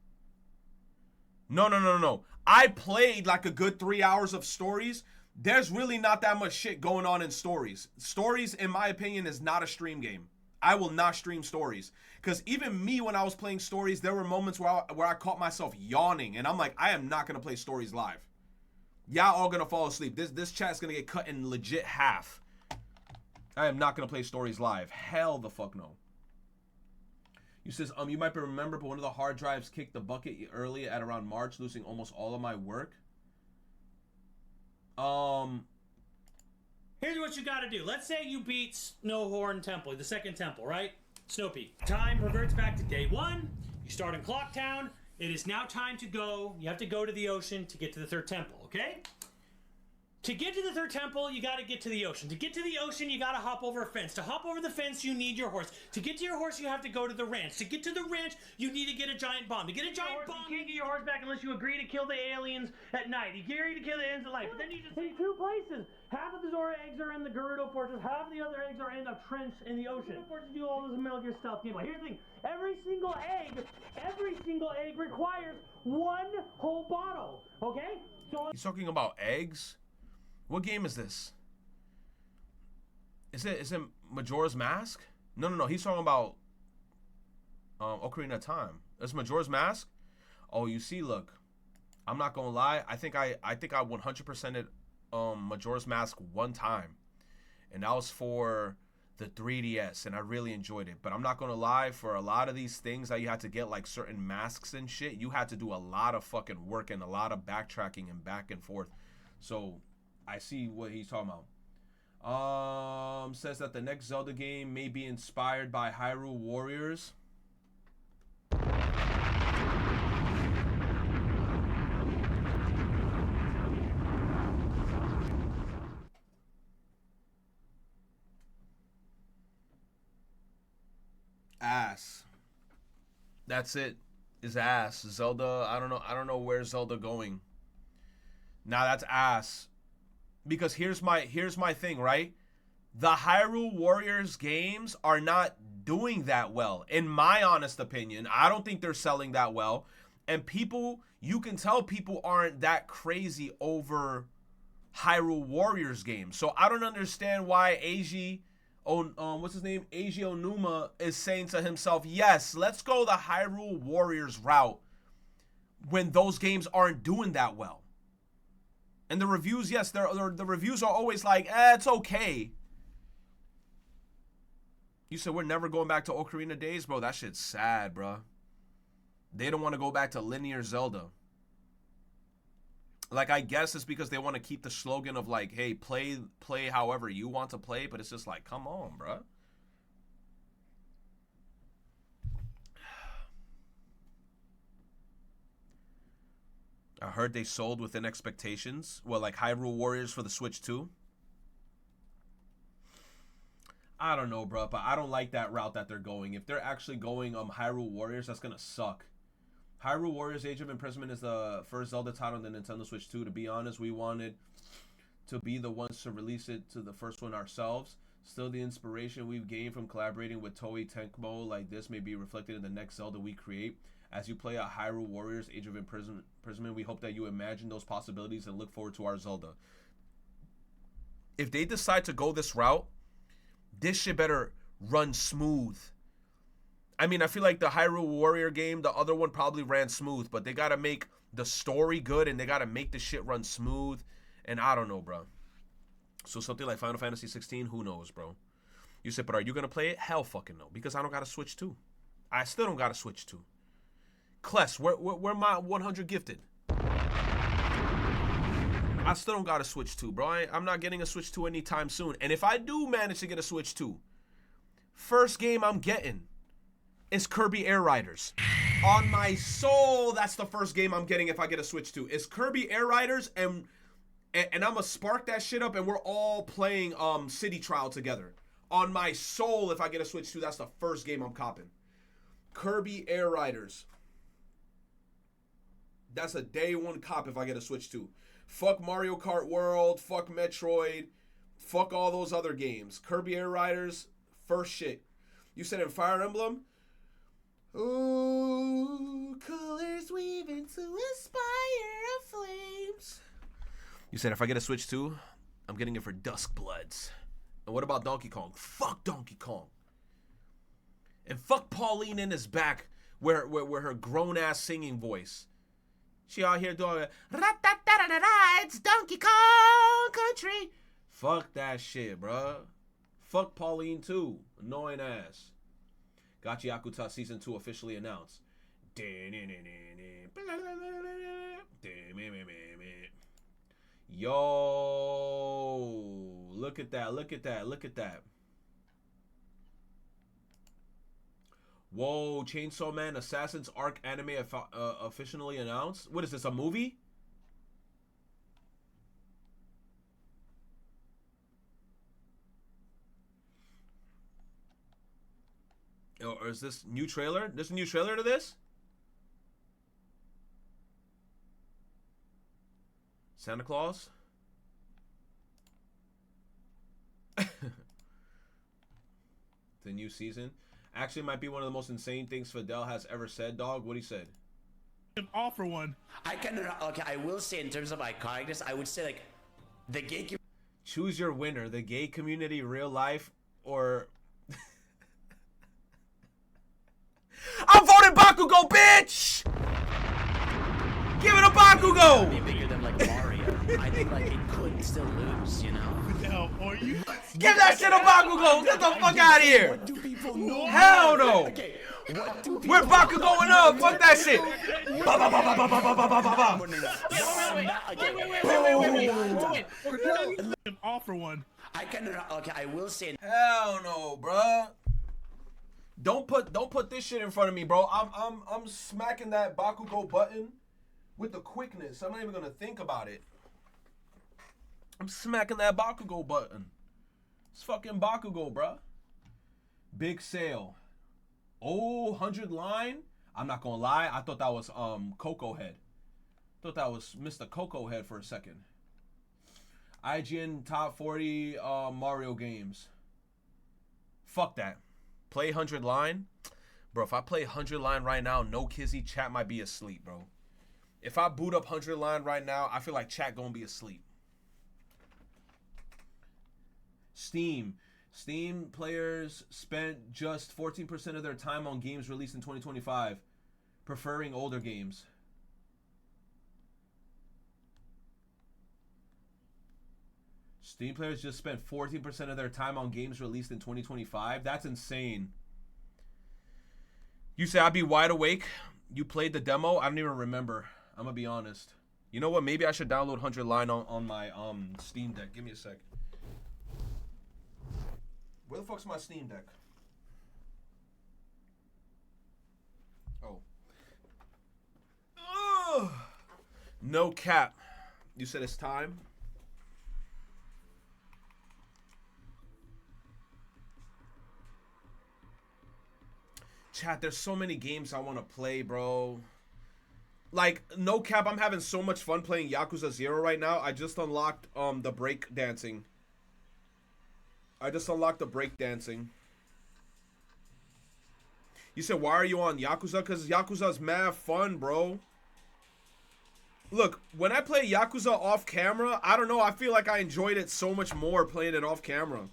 No. I played like a good 3 hours of stories. There's really not that much shit going on in stories. Stories, in my opinion, is not a stream game. I will not stream stories. Because even me, when I was playing stories, there were moments where I caught myself yawning. And I'm like, I am not going to play stories live. Y'all all going to fall asleep. This chat's going to get cut in legit half. I am not going to play stories live. Hell the fuck no. You says, you might remember, but one of the hard drives kicked the bucket early at around March, losing almost all of my work. Here's what you gotta do. Let's say you beat Snowhorn Temple, the second temple, right? Snow Peak. Time reverts back to day 1. You start in Clocktown. It is now time to go. You have to go to the ocean to get to the third temple, okay? To get to the third temple, you gotta get to the ocean. To get to the ocean, you gotta hop over a fence. To hop over the fence, you need your horse. To get to your horse, you have to go to the ranch. To get to the ranch, you need to get a giant bomb. To get a giant bomb, you can't get your horse back unless you agree to kill the aliens at night. You agree to kill the aliens at night. But then you just take 2 places. Half of the Zora eggs are in the Gerudo Fortress. Half of the other eggs are in a trench in the ocean. Of course, you do all this Metal Gear Stealth gameplay. Here's the thing. Every single egg requires 1 whole bottle. Okay? So He's talking about eggs? What game is this? Is it Majora's Mask? No. He's talking about Ocarina of Time. It's Majora's Mask? Oh, you see, look. I'm not gonna lie. I think I 100%ed Majora's Mask 1 time. And that was for the 3DS, and I really enjoyed it. But I'm not gonna lie, for a lot of these things that you had to get, like certain masks and shit, you had to do a lot of fucking work and a lot of backtracking and back and forth. So I see what he's talking about. Says that the next Zelda game may be inspired by Hyrule Warriors. Ass. That's it. Is ass. Zelda, I don't know where Zelda going. Nah, that's ass. Because here's my thing, right? The Hyrule Warriors games are not doing that well. In my honest opinion, I don't think they're selling that well. And people, you can tell people aren't that crazy over Hyrule Warriors games. So I don't understand why Eiji Onuma is saying to himself, yes, let's go the Hyrule Warriors route when those games aren't doing that well. And the reviews, yes, the reviews are always like, it's okay. You said we're never going back to Ocarina days? Bro, that shit's sad, bro. They don't want to go back to linear Zelda. Like, I guess it's because they want to keep the slogan of like, hey, play however you want to play, but it's just like, come on, bro. I heard they sold within expectations. Well, like Hyrule Warriors for the Switch 2. I don't know, bro, but I don't like that route that they're going. If they're actually going Hyrule Warriors, that's gonna suck. Hyrule Warriors Age of Imprisonment is the first Zelda title on the Nintendo Switch 2. To be honest, we wanted to be the ones to release it to the first one ourselves. Still, the inspiration we've gained from collaborating with Toei Tecmo like this may be reflected in the next Zelda we create. As you play a Hyrule Warriors Age of Imprisonment, we hope that you imagine those possibilities and look forward to our Zelda. If they decide to go this route, this shit better run smooth. I mean, I feel like the Hyrule Warrior game, the other one probably ran smooth, but they gotta make the story good and they gotta make the shit run smooth. And I don't know, bro. So something like Final Fantasy 16, who knows, bro? You said, but are you gonna play it? Hell fucking no, because I don't got a Switch 2. I still don't got a Switch 2. Kless, where my 100 gifted? I still don't got a Switch 2, bro. I'm not getting a Switch 2 anytime soon. And if I do manage to get a Switch 2, first game I'm getting is Kirby Air Riders. On my soul, that's the first game I'm getting if I get a Switch 2. It's Kirby Air Riders, and I'm gonna spark that shit up, and we're all playing City Trial together. On my soul, if I get a Switch 2, that's the first game I'm copping. Kirby Air Riders. That's a day one cop if I get a Switch 2. Fuck Mario Kart World, fuck Metroid, fuck all those other games. Kirby Air Riders, first shit. You said in Fire Emblem? Ooh, colors weaving to inspire our flames. You said if I get a Switch 2, I'm getting it for Dusk Bloods. And what about Donkey Kong? Fuck Donkey Kong. And fuck Pauline in his back where her grown-ass singing voice. She out here doing it. It's Donkey Kong Country. Fuck that shit, bruh. Fuck Pauline too. Annoying ass. Gachi Yakuta Season 2 officially announced. Yo. Look at that. Look at that. Look at that. Whoa, Chainsaw Man Assassin's Arc anime officially announced. What is this, a movie? Or is this new trailer? There's a new trailer to this? Santa Claus? The new season? Actually might be one of the most insane things Fidel has ever said, dog. What he said? Offer one. Okay, I will say in terms of iconicness, I would say like the gay Choose your winner, the gay community, real life, or I'm voting Bakugo, bitch! Give it a Bakugo! Be bigger than like Mario. I think like it could still lose, you know. No, or you. Give that shit a Bakugo! Get the fuck out of here! What do people know? Hell no! Okay, what do people We're Bakugoing up! Fuck that shit! Ba ba ba ba ba ba ba ba ba ba. Offer one. Okay, I will say. Hell no, bruh. Don't put this shit in front of me, bro. I'm smacking that Bakugo button with the quickness. I'm not even gonna think about it. I'm smacking that Bakugo button. It's fucking Bakugo, bruh. Big sale. Oh, 100 line. I'm not gonna lie. I thought that was Coco Head. Thought that was Mr. Coco Head for a second. IGN top 40 Mario games. Fuck that. Play 100 line. Bro, if I play 100 line right now, no kizzy, chat might be asleep, bro. If I boot up 100 line right now, I feel like chat gonna be asleep. Steam players spent just 14% of their time on games released in 2025, preferring older games. Steam players just spent 14% of their time on games released in 2025. That's insane. You say I'd be wide awake. You played the demo? I don't even remember. I'm gonna be honest. You know what? Maybe I should download 100 line on my Steam Deck. Give me a sec. Where the fuck's my Steam Deck? Oh. Ugh. No cap. You said it's time? Chat, there's so many games I want to play, bro. Like, no cap, I'm having so much fun playing Yakuza 0 right now. I just unlocked the break dancing. You said, why are you on Yakuza? Because Yakuza's mad fun, bro. Look, when I play Yakuza off camera, I don't know, I feel like I enjoyed it so much more playing it off camera.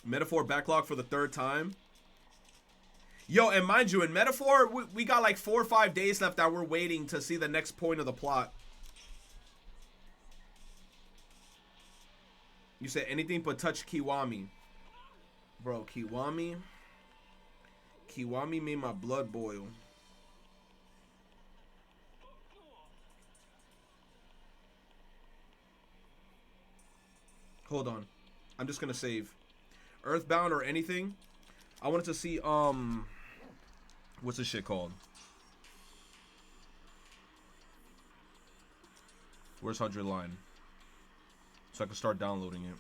Metaphor backlog for the 3rd time. Yo, and mind you, in Metaphor, we got like 4 or 5 days left that we're waiting to see the next point of the plot. You said anything but touch Kiwami. Bro, Kiwami made my blood boil. Hold on. I'm just gonna save. Earthbound or anything. I wanted to see what's this shit called? Where's 100 line? So I can start downloading it.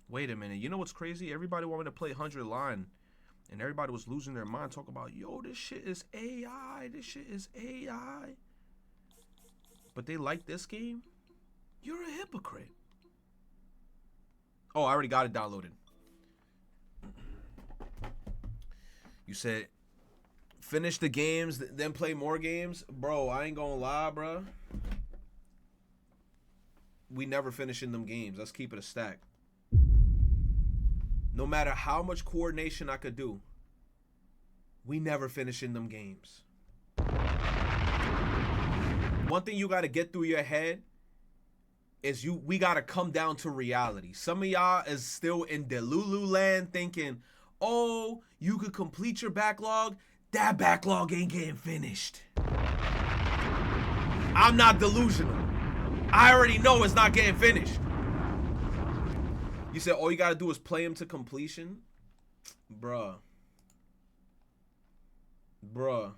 Wait a minute. You know what's crazy? Everybody wanted to play 100 line. And everybody was losing their mind talking about, yo, this shit is AI. This shit is AI. But they like this game? You're a hypocrite. Oh, I already got it downloaded. You said, finish the games, then play more games? Bro, I ain't gonna lie, bro. We never finishing them games. Let's keep it a stack. No matter how much coordination I could do, we never finishing them games. One thing you got to get through your head is we got to come down to reality. Some of y'all is still in Delulu land thinking, oh, you could complete your backlog. That backlog ain't getting finished. I'm not delusional. I already know it's not getting finished. You said all you gotta do is play him to completion? Bruh. Bruh.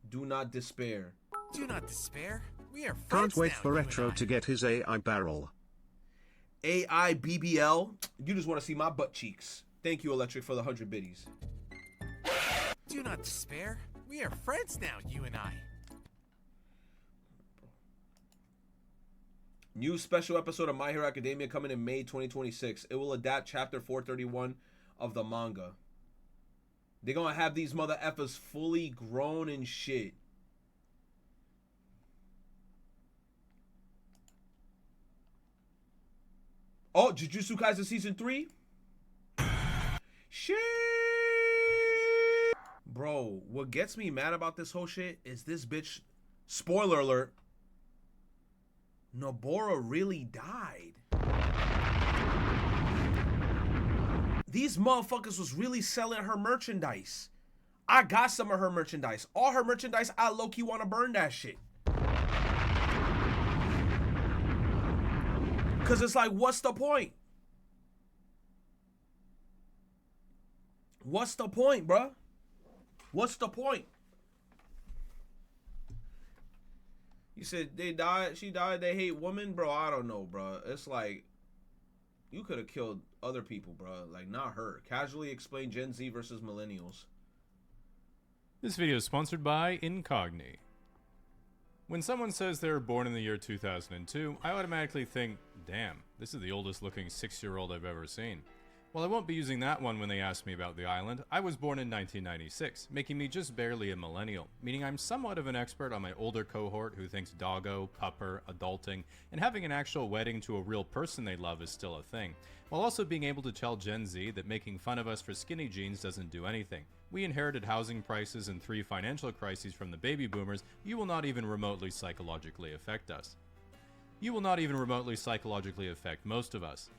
Do not despair. Do not despair. We are friends Can't wait now, for you Retro and I. to get his AI barrel. AI BBL? You just want to see my butt cheeks. Thank you, Electric, for the 100 biddies. Do not despair. We are friends now, you and I. New special episode of My Hero Academia coming in May 2026. It will adapt chapter 431 of the manga. They're gonna have these mother effers fully grown and shit. Oh, Jujutsu Kaisen Season 3? Shit! Bro, what gets me mad about this whole shit is this bitch, spoiler alert, Nobara really died. These motherfuckers was really selling her merchandise. I got some of her merchandise. All her merchandise, I low-key want to burn that shit. Because it's like, what's the point? What's the point, bruh? What's the point? You said they died, she died, they hate women? Bro, I don't know, bro. It's like, you could have killed other people, bro. Like, not her. Casually explain Gen Z versus millennials. This video is sponsored by Incogni. When someone says they were born in the year 2002, I automatically think, damn, this is the oldest looking 6-year-old I've ever seen. Well, I won't be using that one when they ask me about the island. I was born in 1996, making me just barely a millennial, meaning I'm somewhat of an expert on my older cohort who thinks doggo, pupper, adulting, and having an actual wedding to a real person they love is still a thing, while also being able to tell Gen Z that making fun of us for skinny jeans doesn't do anything. We inherited housing prices and 3 financial crises from the baby boomers. You will not even remotely psychologically affect us. You will not even remotely psychologically affect most of us.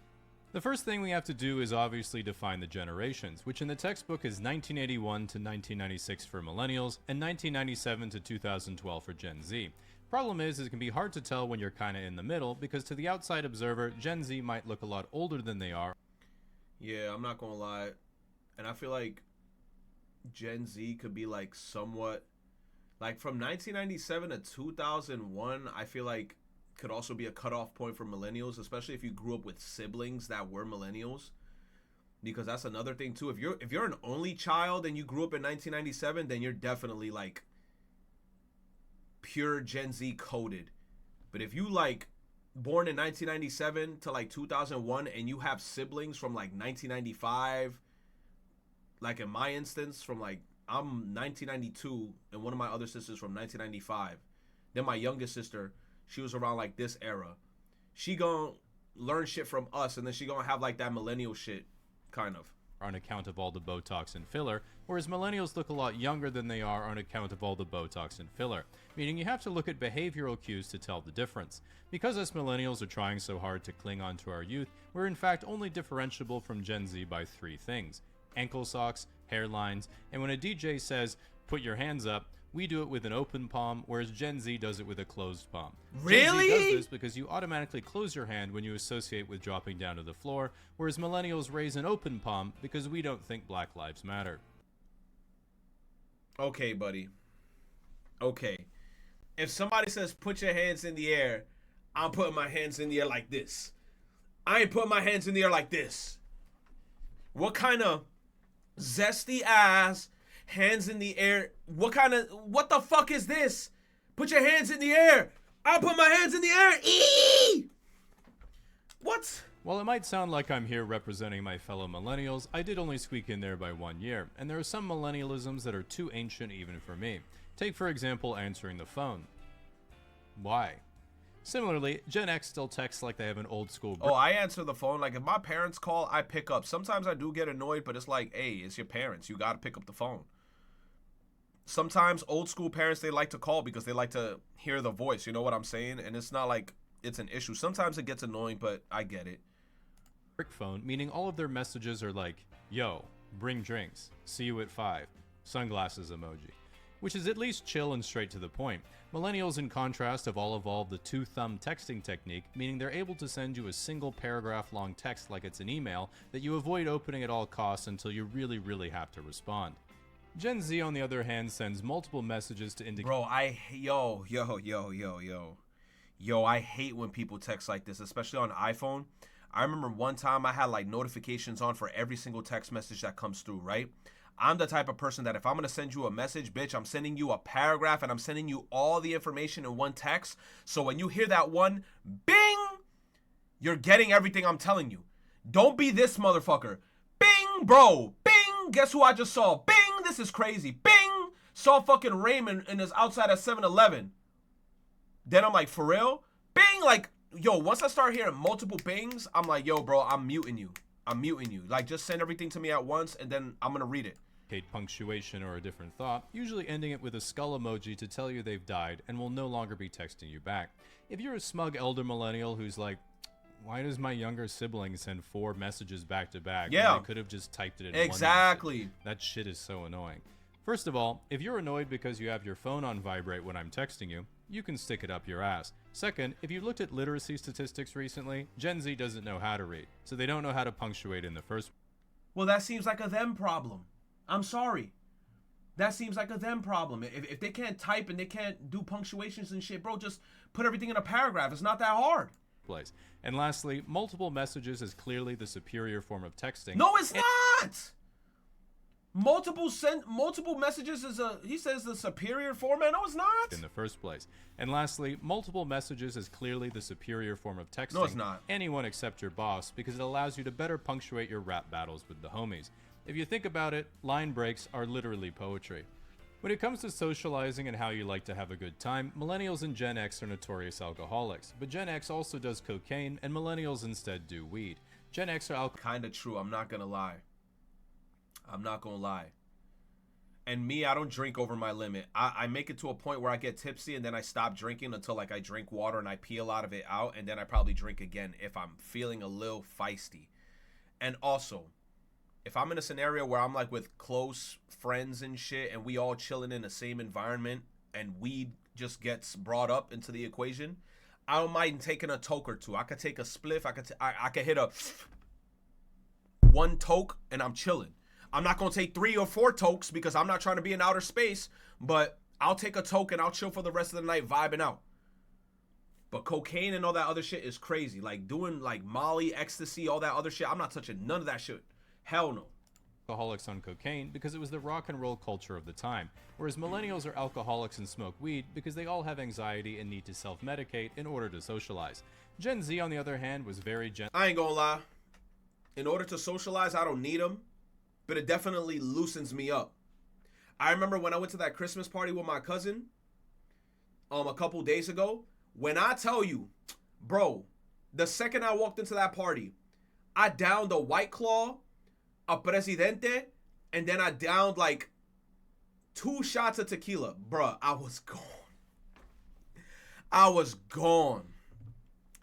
The first thing we have to do is obviously define the generations, which in the textbook is 1981 to 1996 for millennials and 1997 to 2012 for Gen Z. Problem is, it can be hard to tell when you're kinda in the middle, because to the outside observer, Gen Z might look a lot older than they are. Yeah, I'm not gonna lie. And I feel like Gen Z could be like somewhat, like from 1997 to 2001, I feel like could also be a cutoff point for millennials, especially if you grew up with siblings that were millennials, because that's another thing too. If you're an only child and you grew up in 1997, then you're definitely like pure Gen Z coded. But if you like born in 1997 to like 2001 and you have siblings from like 1995, like in my instance, from like I'm 1992 and one of my other sisters from 1995, then my youngest sister, she was around like this era. She gonna learn shit from us, and then she gonna have like that millennial shit, kind of. On account of all the Botox and filler, whereas millennials look a lot younger than they are on account of all the Botox and filler, meaning you have to look at behavioral cues to tell the difference. Because us millennials are trying so hard to cling on to our youth, we're in fact only differentiable from Gen Z by 3 things: ankle socks, hairlines, and when a DJ says, "Put your hands up," we do it with an open palm, whereas Gen Z does it with a closed palm. Really? Gen Z does this because you automatically close your hand when you associate with dropping down to the floor, whereas millennials raise an open palm because we don't think Black Lives Matter. Okay, buddy. Okay. If somebody says, put your hands in the air, I'm putting my hands in the air like this. I ain't putting my hands in the air like this. What kind of zesty ass hands in the air? What the fuck is this? Put your hands in the air. I'll put my hands in the air. Eee! What? While it might sound like I'm here representing my fellow millennials, I did only squeak in there by 1 year, and there are some millennialisms that are too ancient even for me. Take for example answering the phone. Why? Similarly, Gen X still texts like they have an old school Oh, I answer the phone. Like if my parents call, I pick up. Sometimes I do get annoyed, but it's like, hey, it's your parents. You gotta pick up the phone. Sometimes old school parents, they like to call because they like to hear the voice. You know what I'm saying? And it's not like it's an issue. Sometimes it gets annoying, but I get it. Brick phone, meaning all of their messages are like, yo, bring drinks, see you at 5, sunglasses emoji. which is at least chill and straight to the point. Millennials, in contrast, have all evolved the two-thumb texting technique, meaning they're able to send you a single paragraph-long text like it's an email that you avoid opening at all costs until you really have to respond. Gen Z, on the other hand, sends multiple messages to indicate... Bro, I hate when people text like this, especially on iPhone. I remember one time I had like notifications on for every single text message that comes through, right? I'm the type of person that if I'm going to send you a message, bitch, I'm sending you a paragraph and I'm sending you all the information in one text. So when you hear that one, bing, you're getting everything I'm telling you. Don't be this motherfucker. Bing, bro. Bing, guess who I just saw? Bing, this is crazy. Bing, saw fucking Raymond and is outside at 7-Eleven. Then I'm like, for real? Bing, like, yo, once I start hearing multiple bings, I'm like, yo, bro, I'm muting you. I'm muting you. Like, just send everything to me at once and then I'm going to read it. Punctuation or a different thought, usually ending it with a skull emoji to tell you they've died and will no longer be texting you back. If you're a smug elder millennial who's like, why does my younger sibling send 4 messages back to back? Yeah. I could have just typed it in exactly. one message. That shit is so annoying. First of all, if you're annoyed because you have your phone on vibrate when I'm texting you, you can stick it up your ass. Second, if you've looked at literacy statistics recently, Gen Z doesn't know how to read, so they don't know how to punctuate in the first. Well, that seems like a them problem. I'm sorry. That seems like a them problem. If they can't type and they can't do punctuations and shit, bro, just put everything in a paragraph. It's not that hard. Place. And lastly, multiple messages is clearly the superior form of texting. No, it's not. Multiple messages is he says the superior format. No, it's not. In the first place. And lastly, multiple messages is clearly the superior form of texting. No, it's not. Anyone except your boss, because it allows you to better punctuate your rap battles with the homies. If you think about it, line breaks are literally poetry. When it comes to socializing and how you like to have a good time, millennials and Gen X are notorious alcoholics, but Gen X also does cocaine and millennials instead do weed. Gen X are kind of true, I'm not gonna lie. I'm not gonna lie. And me, I don't drink over my limit. I make it to a point where I get tipsy and then I stop drinking until like I drink water and I pee a lot of it out, and then I probably drink again if I'm feeling a little feisty. And also, if I'm in a scenario where I'm like with close friends and shit and we all chilling in the same environment and weed just gets brought up into the equation, I don't mind taking a toke or two. I could take a spliff. I could hit a one toke and I'm chilling. I'm not going to take 3 or 4 tokes because I'm not trying to be in outer space, but I'll take a toke and I'll chill for the rest of the night vibing out. But cocaine and all that other shit is crazy. Like doing like Molly, ecstasy, all that other shit. I'm not touching none of that shit. Hell no. Alcoholics on cocaine because it was the rock and roll culture of the time, whereas millennials are alcoholics and smoke weed because they all have anxiety and need to self-medicate in order to socialize. Gen Z, on the other hand, was very I ain't gonna lie. In order to socialize, I don't need them, but it definitely loosens me up. I remember when I went to that Christmas party with my cousin a couple days ago. When I tell you, bro, the second I walked into that party, I downed a White Claw, a Presidente, and then I downed like 2 shots of tequila. Bruh, I was gone. I was gone.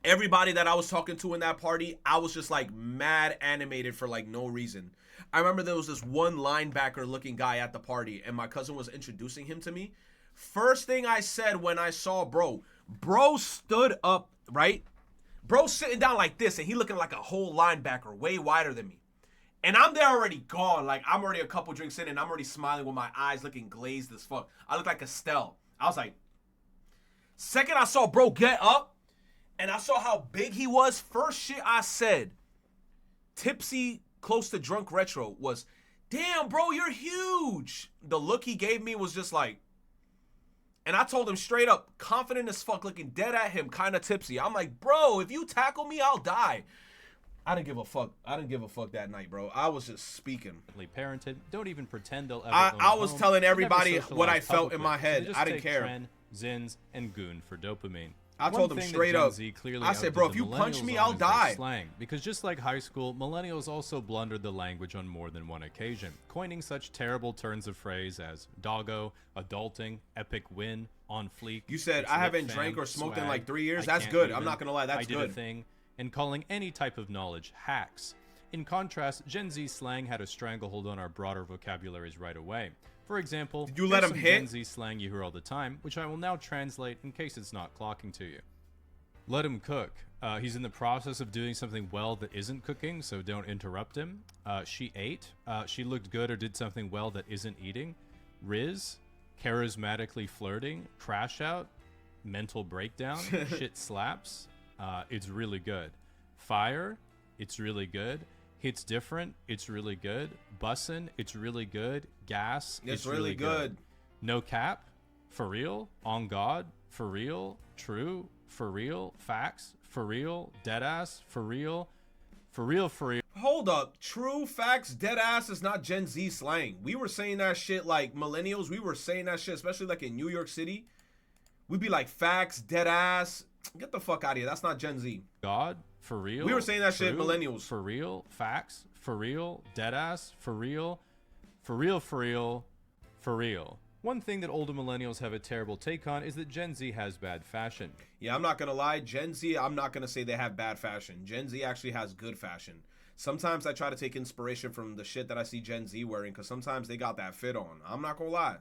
Everybody that I was talking to in that party, I was just like mad animated for like no reason. I remember there was this one linebacker looking guy at the party and my cousin was introducing him to me. First thing I said when I saw bro stood up, right? Bro sitting down like this and he looking like a whole linebacker, way wider than me. And I'm there already gone. Like, I'm already a couple drinks in and I'm already smiling with my eyes looking glazed as fuck. I look like Estelle. I was like, second I saw bro get up and I saw how big he was, first shit I said, tipsy, close to drunk retro, was, damn, bro, you're huge. The look he gave me was just like, and I told him straight up, confident as fuck, looking dead at him, kind of tipsy. I'm like, bro, if you tackle me, I'll die. I didn't give a fuck. I didn't give a fuck that night, bro. I was just speaking. Parented, don't even pretend they'll ever I was telling everybody what I felt in my head. I didn't care. Tren, Zins, and Goon for dopamine. I told him straight up. I said, bro, if you punch me, I'll die. Slang, because just like high school, millennials also blundered the language on more than one occasion, coining such terrible turns of phrase as doggo, adulting, epic win, on fleek. You said I haven't drank or smoked in like 3 years. That's good. I'm not gonna lie, that's good. I did a thing, and calling any type of knowledge hacks. In contrast, Gen Z slang had a stranglehold on our broader vocabularies right away. For example, did you let him some hit? Gen Z slang you hear all the time, which I will now translate in case it's not clocking to you. Let him cook. He's in the process of doing something well that isn't cooking, so don't interrupt him. She ate. She looked good or did something well that isn't eating. Riz, charismatically flirting. Crash out, mental breakdown. Shit slaps. It's really good. Fire, it's really good. Hits different, it's really good. Bussin', it's really good. Gas, it's really good. No cap, for real. On God, for real. True, for real. Facts, for real. Deadass, for real. For real, for real. Hold up. True, facts, deadass is not Gen Z slang. We were saying that shit like millennials. We were saying that shit, especially like in New York City. We'd be like facts, deadass. Get the fuck out of here. That's not Gen Z. God, for real. We were saying that shit, millennials. For real. Facts, for real. Deadass, for real. For real, for real. For real. One thing that older millennials have a terrible take on is that Gen Z has bad fashion. Yeah, I'm not gonna lie. Gen Z, I'm not gonna say they have bad fashion. Gen Z actually has good fashion. Sometimes I try to take inspiration from the shit that I see Gen Z wearing, because sometimes they got that fit on. I'm not gonna lie.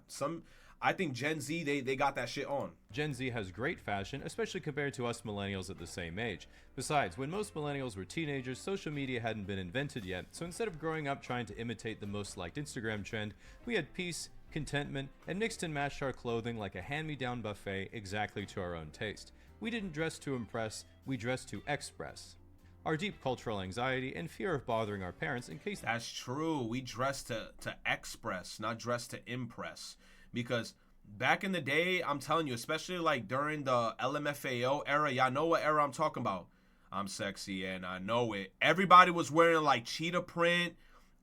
I think Gen Z, they got that shit on. Gen Z has great fashion, especially compared to us millennials at the same age. Besides, when most millennials were teenagers, social media hadn't been invented yet, so instead of growing up trying to imitate the most liked Instagram trend, we had peace, contentment, and mixed and matched our clothing like a hand-me-down buffet exactly to our own taste. We didn't dress to impress, we dressed to express our deep cultural anxiety and fear of bothering our parents in case... That's true. We dress to express, not dress to impress. Because back in the day, I'm telling you, especially like during the LMFAO era, y'all know what era I'm talking about. I'm sexy and I know it. Everybody was wearing like cheetah print.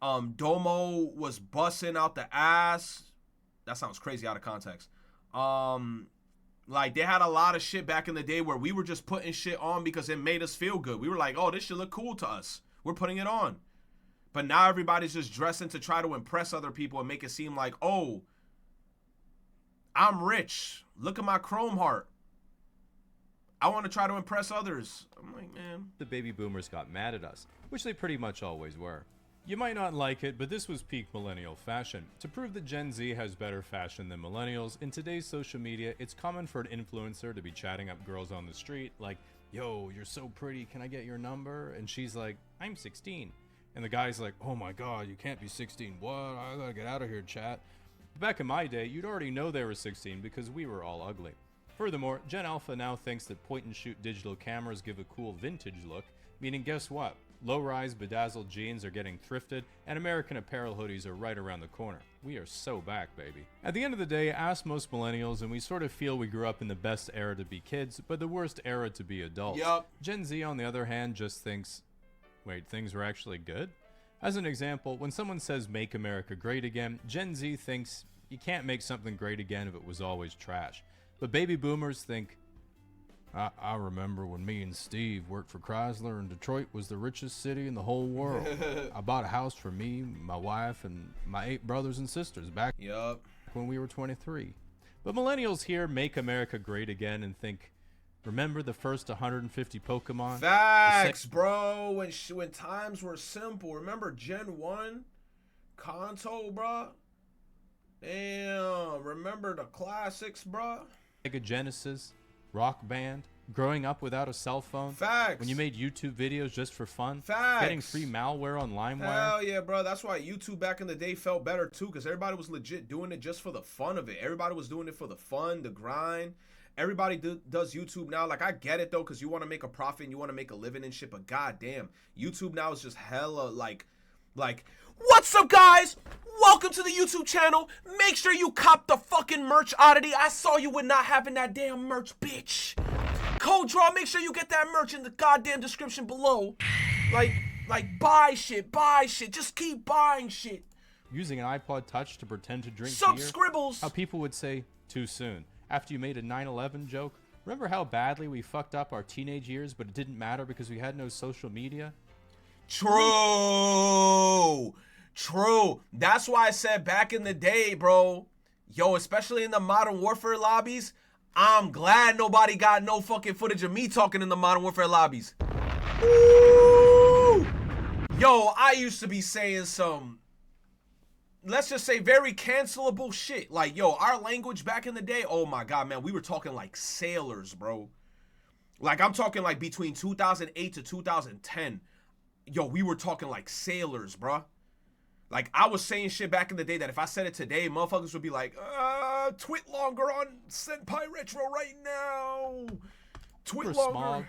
Domo was busting out the ass. That sounds crazy out of context. Like they had a lot of shit back in the day where we were just putting shit on because it made us feel good. We were like, oh, this should look cool to us. We're putting it on. But now everybody's just dressing to try to impress other people and make it seem like, oh, I'm rich. Look at my chrome heart. I want to try to impress others. I'm like, man. The baby boomers got mad at us, which they pretty much always were. You might not like it, but this was peak millennial fashion. To prove that Gen Z has better fashion than millennials, in today's social media, it's common for an influencer to be chatting up girls on the street like, yo, you're so pretty, can I get your number? And she's like, I'm 16. And the guy's like, oh my God, you can't be 16. What? I gotta get out of here, chat. Back in my day, you'd already know they were 16 because we were all ugly. Furthermore, Gen Alpha now thinks that point-and-shoot digital cameras give a cool vintage look, meaning guess what? Low-rise bedazzled jeans are getting thrifted, and American Apparel hoodies are right around the corner. We are so back, baby. At the end of the day, ask most millennials, and we sort of feel we grew up in the best era to be kids, but the worst era to be adults. Yup. Gen Z, on the other hand, just thinks, wait, things were actually good? As an example, when someone says make America great again, Gen Z thinks you can't make something great again if it was always trash. But baby boomers think, I remember when me and Steve worked for Chrysler and Detroit was the richest city in the whole world. I bought a house for me, my wife, and my 8 brothers and sisters back when we were 23. But millennials here make America great again and think, remember the first 150 Pokemon? Facts, bro. When times were simple. Remember Gen 1? Console, bro? Damn. Remember the classics, bro? Sega Genesis, Rock Band, growing up without a cell phone. Facts. When you made YouTube videos just for fun. Facts. Getting free malware on LimeWire. Hell yeah, bro. That's why YouTube back in the day felt better, too, because everybody was legit doing it just for the fun of it. Everybody was doing it for the fun, the grind. Everybody does YouTube now. Like, I get it, though, because you want to make a profit and you want to make a living and shit, but goddamn, YouTube now is just hella, like, what's up, guys? Welcome to the YouTube channel. Make sure you cop the fucking merch oddity. I saw you with not having that damn merch, bitch. Code draw. Make sure you get that merch in the goddamn description below. Like buy shit. Just keep buying shit. Using an iPod Touch to pretend to drink Sub beer. scribbles. How people would say, too soon. After you made a 9/11 joke. Remember how badly we fucked up our teenage years, but it didn't matter because we had no social media? True. That's why I said back in the day, bro. Yo, especially in the Modern Warfare lobbies, I'm glad nobody got no fucking footage of me talking in the Modern Warfare lobbies. Ooh. Yo, I used to be saying some let's just say very cancelable shit. Like, yo, our language back in the day, oh my God, man, we were talking like sailors, bro. Like, I'm talking like between 2008 to 2010. Yo, we were talking like sailors, bro. Like, I was saying shit back in the day that if I said it today, motherfuckers would be like, twit longer on Senpai Retro right now. Twit longer. Smog.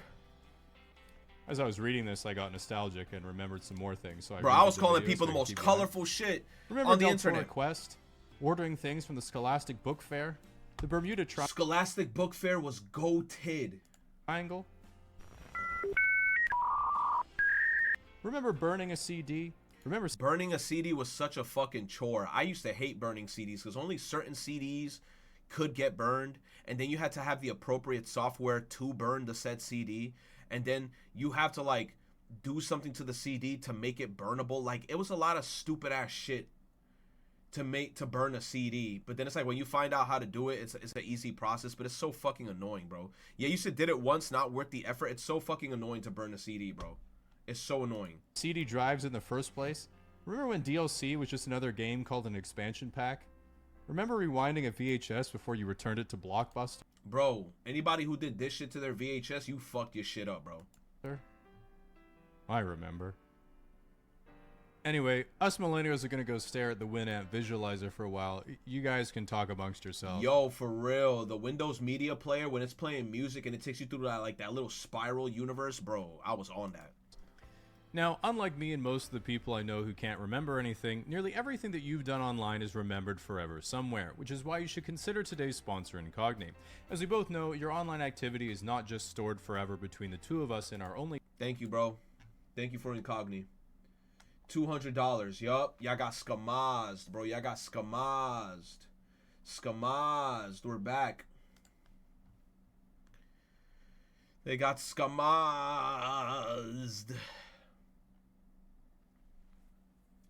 As I was reading this, I got nostalgic and remembered some more things. So Bro, I was calling people the most colorful shit on the internet. Quest, ordering things from the Scholastic Book Fair, the Bermuda Triangle. Scholastic Book Fair was goated. Triangle. Remember burning a CD? Remember burning a CD was such a fucking chore. I used to hate burning CDs because only certain CDs could get burned, and then you had to have the appropriate software to burn the said CD, and then you have to like do something to the CD to make it burnable. Like, it was a lot of stupid ass shit to burn a CD. But then it's like when you find out how to do it, it's an easy process, but it's so fucking annoying, bro. Yeah, you said did it once, not worth the effort. It's so fucking annoying to burn a CD, bro. It's so annoying. CD drives in the first place. Remember when DLC was just another game called an expansion pack? Remember rewinding a VHS before you returned it to Blockbuster? Bro, anybody who did this shit to their VHS, you fucked your shit up, bro. I remember. Anyway, us millennials are gonna go stare at the Winamp visualizer for a while. You guys can talk amongst yourselves. Yo, for real, the Windows Media Player, when it's playing music and it takes you through that, like, that little spiral universe, bro, I was on that. Now, unlike me and most of the people I know who can't remember anything, nearly everything that you've done online is remembered forever somewhere, which is why you should consider today's sponsor, Incogni. As we both know, your online activity is not just stored forever between the two of us in our only... Thank you, bro. Thank you for Incogni. $200. Yup. Y'all got skamazed, bro. Y'all got skamazed. Skamazed. We're back. They got skamazed.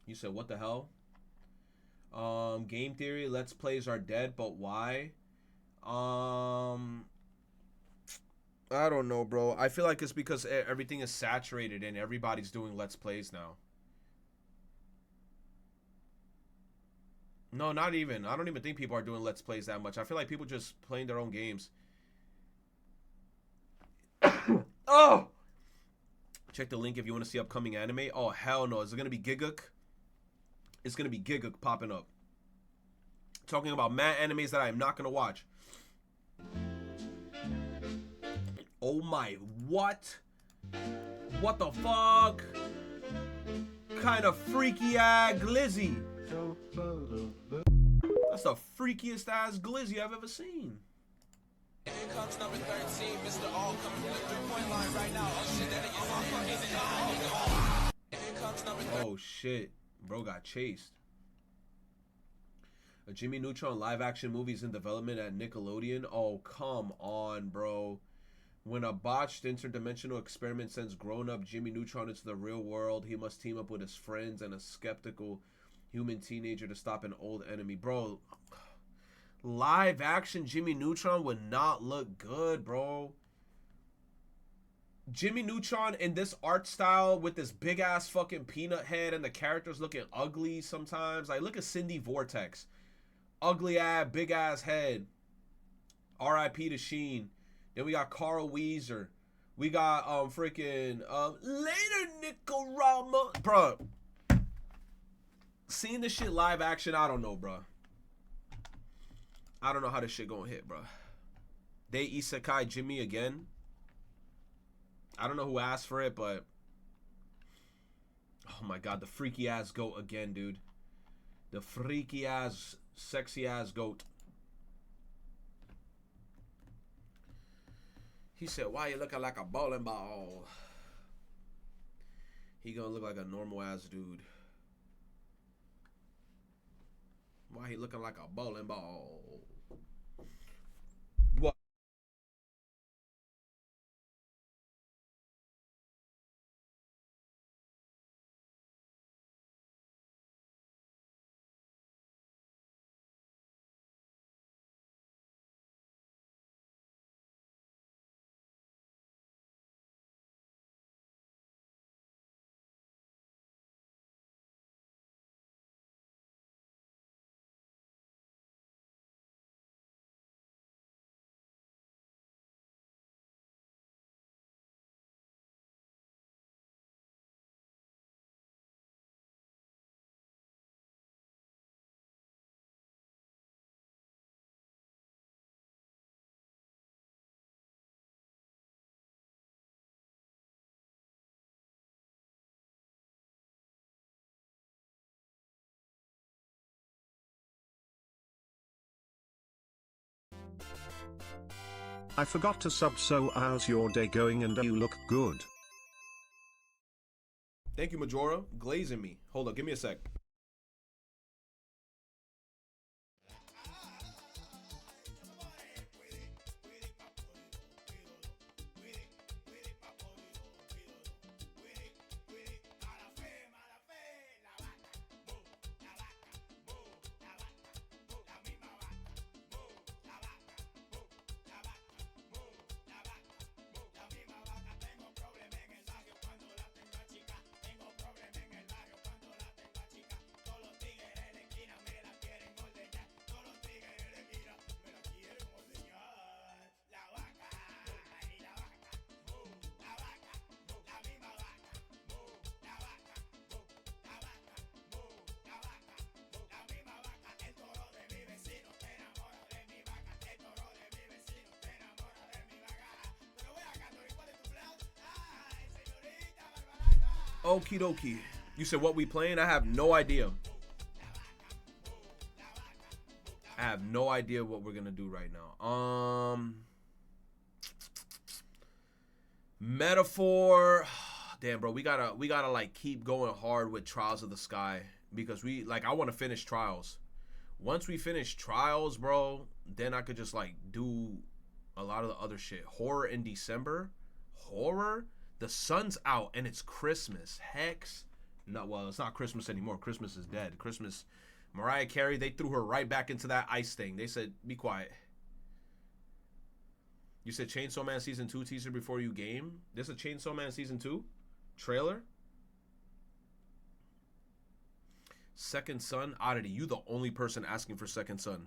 You said, what the hell? Game Theory, Let's Plays are dead, but why? I don't know, bro. I feel like it's because everything is saturated and everybody's doing Let's Plays now. No, not even. I don't even think people are doing Let's Plays that much. I feel like people just playing their own games. Oh! Check the link if you want to see upcoming anime. Oh, hell no. Is it going to be Giguk? It's going to be Giguk popping up. Talking about mad animes that I am not going to watch. Oh my, what? What the fuck? Kind of freaky ass glizzy. That's the freakiest ass glizzy I've ever seen. Oh shit. Bro got chased. A Jimmy Neutron live action movie is in development at Nickelodeon. Oh, come on, bro. When a botched interdimensional experiment sends grown-up Jimmy Neutron into the real world, he must team up with his friends and a skeptical human teenager to stop an old enemy. Bro, live action Jimmy Neutron would not look good, bro. Jimmy Neutron in this art style with this big ass fucking peanut head and the characters looking ugly sometimes. Like, look at Cindy Vortex. Ugly ass, big ass head. R.I.P. to Sheen. Then we got Carl Weezer. We got freaking later Nicorama. Bro. Seeing this shit live action, I don't know, bro. I don't know how this shit gonna hit, bro. They isekai Jimmy again. I don't know who asked for it, but oh my god, the freaky ass goat again, dude. The freaky ass, sexy ass goat. He said, why you looking like a bowling ball? He gonna look like a normal ass dude. Why he looking like a bowling ball? I forgot to sub, so how's your day going? And you look good. Thank you, Majora. Glazing me. Hold up, give me a sec. Okie dokie. You said what we playing? I have no idea. I have no idea what we're gonna do right now. Metaphor. Damn, bro, we gotta like keep going hard with Trials of the Sky because I want to finish Trials. Once we finish Trials, bro, then I could just like do a lot of the other shit. Horror in December. Horror. The sun's out and it's Christmas. Hex. No, well, it's not Christmas anymore. Christmas is dead. Christmas. Mariah Carey, they threw her right back into that ice thing. They said, be quiet. You said Chainsaw Man Season 2 teaser before you game? There's a Chainsaw Man Season 2 trailer? Second Son? Oddity, you the only person asking for Second Son.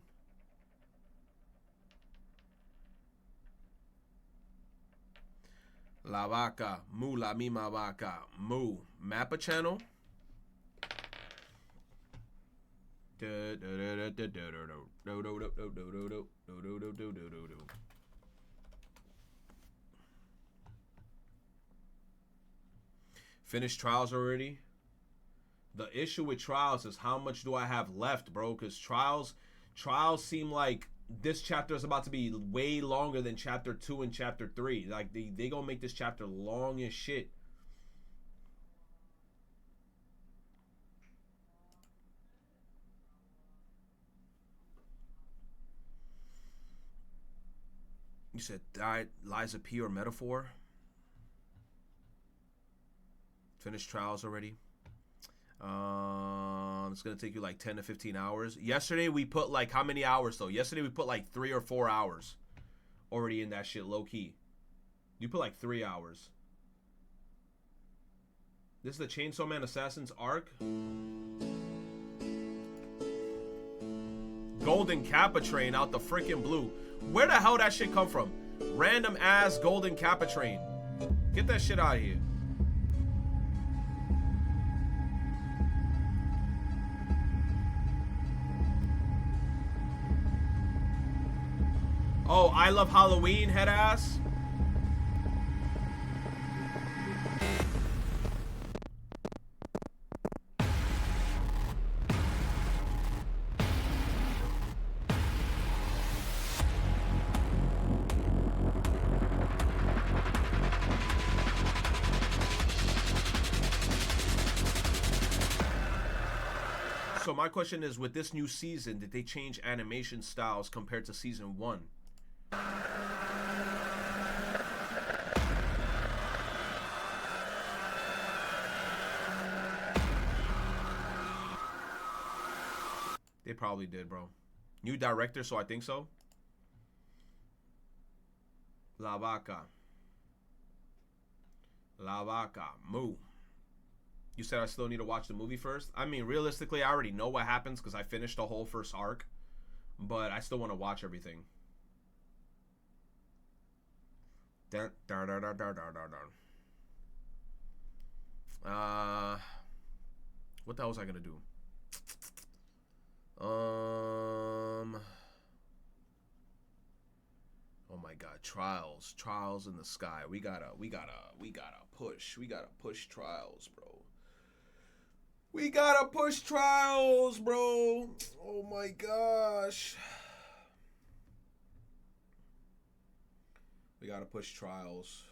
La vaca, mu la misma vaca, mu. Mappa channel. Finished Trials already? The issue with Trials is how much do I have left, bro? Because Trials seem like this chapter is about to be way longer than chapter 2 and chapter 3. Like they gonna make this chapter long as shit. You said died Liza P or Metaphor? Finished Trials already? It's gonna take you like 10 to 15 hours. Yesterday we put like how many hours though? Yesterday we put like 3 or 4 hours already in that shit, low key. You put like 3 hours. This is the Chainsaw Man Assassins arc. Golden Kappa Train out the freaking blue. Where the hell that shit come from? Random ass Golden Kappa Train. Get that shit out of here. Oh, I Love Halloween, head ass. So my question is, with this new season, did they change animation styles compared to season 1? They probably did, bro. New director, so I think so. La vaca. La vaca. Moo. You said I still need to watch the movie first? I mean, realistically, I already know what happens because I finished the whole first arc. But I still want to watch everything. Dun, dun, dun, dun, dun, dun, dun. What the hell was I gonna do? Oh my God, Trials in the Sky. We gotta push Trials, bro. We gotta push Trials, bro. Oh my gosh. We gotta push Trials.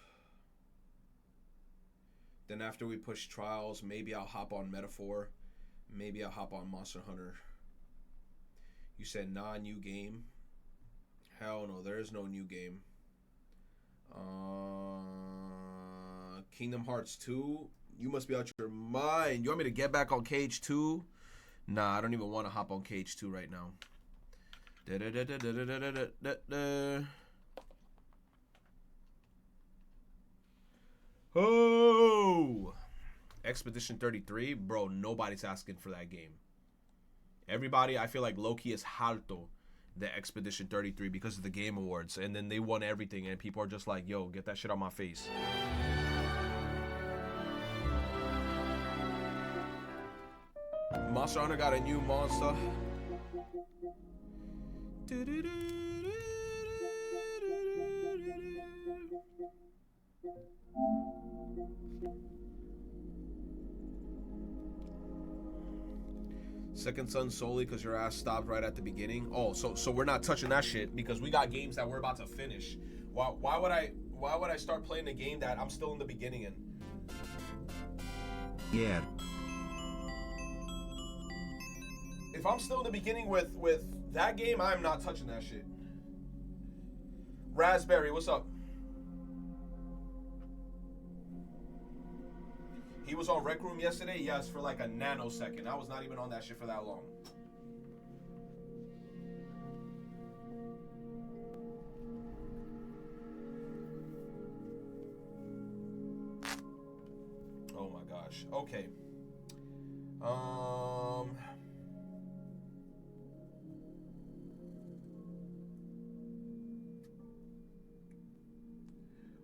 Then after we push Trials, maybe I'll hop on Metaphor. Maybe I'll hop on Monster Hunter. You said nah, new game. Hell no, there is no new game. Kingdom Hearts 2. You must be out your mind. You want me to get back on Cage 2? Nah, I don't even want to hop on Cage 2 right now. Oh! Expedition 33? Bro, nobody's asking for that game. Everybody, I feel like low-key is harto the Expedition 33 because of the Game Awards. And then they won everything and people are just like, yo, get that shit on my face. Monster Hunter got a new monster. Second Son solely because your ass stopped right at the beginning. Oh, so we're not touching that shit because we got games that we're about to finish. Why would I start playing a game that I'm still in the beginning in? Yeah. If I'm still in the beginning with that game, I'm not touching that shit. Raspberry, what's up? He was on Rec Room yesterday? Yes, for like a nanosecond. I was not even on that shit for that long. Oh my gosh. Okay.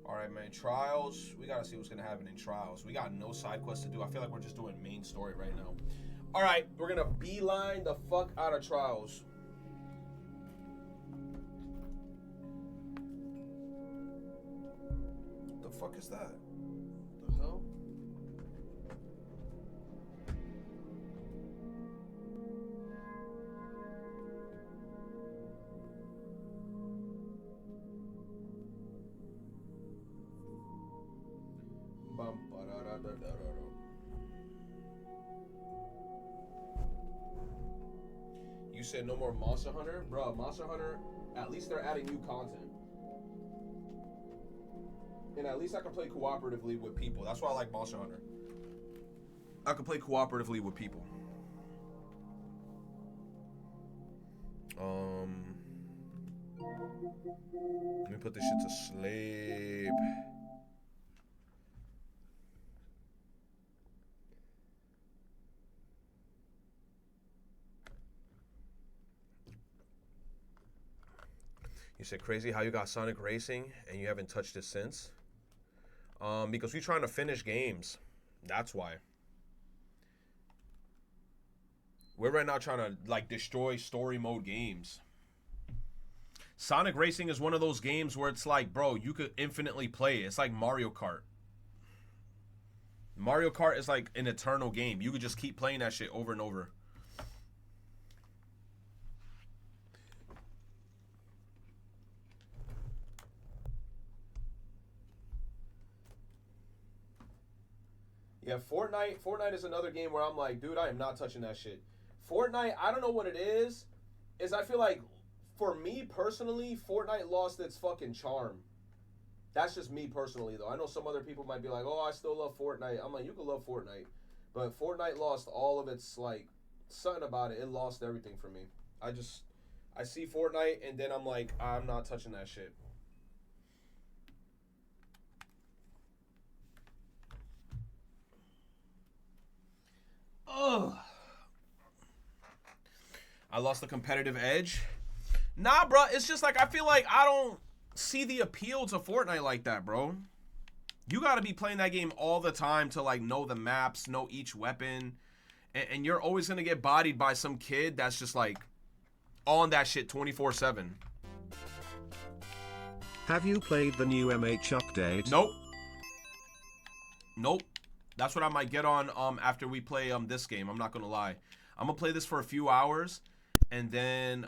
Alright, man. Trials. We gotta see what's gonna happen in Trials. We got no side quests to do. I feel like we're just doing main story right now. Alright, we're gonna beeline the fuck out of Trials. The fuck is that? The hell? You said no more Monster Hunter? Bro, Monster Hunter, at least they're adding new content. And at least I can play cooperatively with people. That's why I like Monster Hunter. I can play cooperatively with people. Let me put this shit to sleep. You said crazy how you got Sonic Racing and you haven't touched it since. Because we're trying to finish games. That's why. We're right now trying to like destroy story mode games. Sonic Racing is one of those games where it's like, bro, you could infinitely play it. It's like Mario Kart. Mario Kart is like an eternal game. You could just keep playing that shit over and over. Yeah, Fortnite is another game where I'm like, dude, I am not touching that shit. Fortnite, I don't know what it is I feel like, for me personally, Fortnite lost its fucking charm. That's just me personally, though. I know some other people might be like, oh, I still love Fortnite. I'm like, you can love Fortnite. But Fortnite lost all of its, like, something about it. It lost everything for me. I see Fortnite, and then I'm like, I'm not touching that shit. Ugh. I lost the competitive edge. Nah, bro. It's just like I feel like I don't see the appeal to Fortnite like that, bro. You got to be playing that game all the time to like know the maps, know each weapon. And you're always going to get bodied by some kid that's just like on that shit 24/7. Have you played the new MH update? Nope. Nope. That's what I might get on after we play this game. I'm not gonna lie. I'm gonna play this for a few hours, and then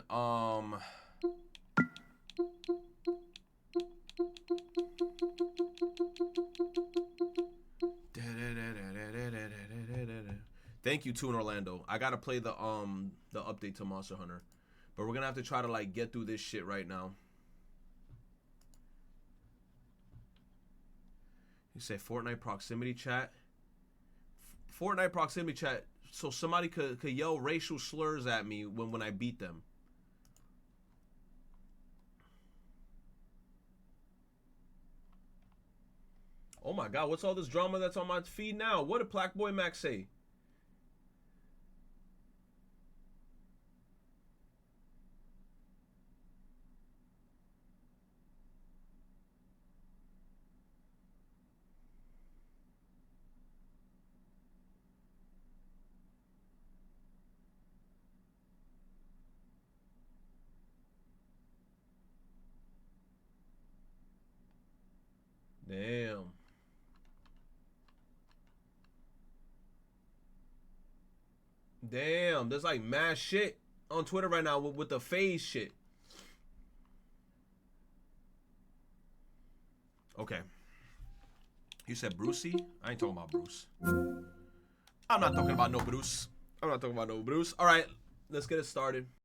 Thank you, Toon Orlando. I gotta play the update to Monster Hunter, but we're gonna have to try to like get through this shit right now. You said Fortnite proximity chat. Fortnite proximity chat, so somebody could yell racial slurs at me when I beat them. Oh my God, what's all this drama that's on my feed now? What did Black Boy Max say? Damn. Damn, there's like mad shit on Twitter right now with the phase shit. Okay. You said Brucey? I ain't talking about Bruce. I'm not talking about no Bruce. I'm not talking about no Bruce. All right, let's get it started.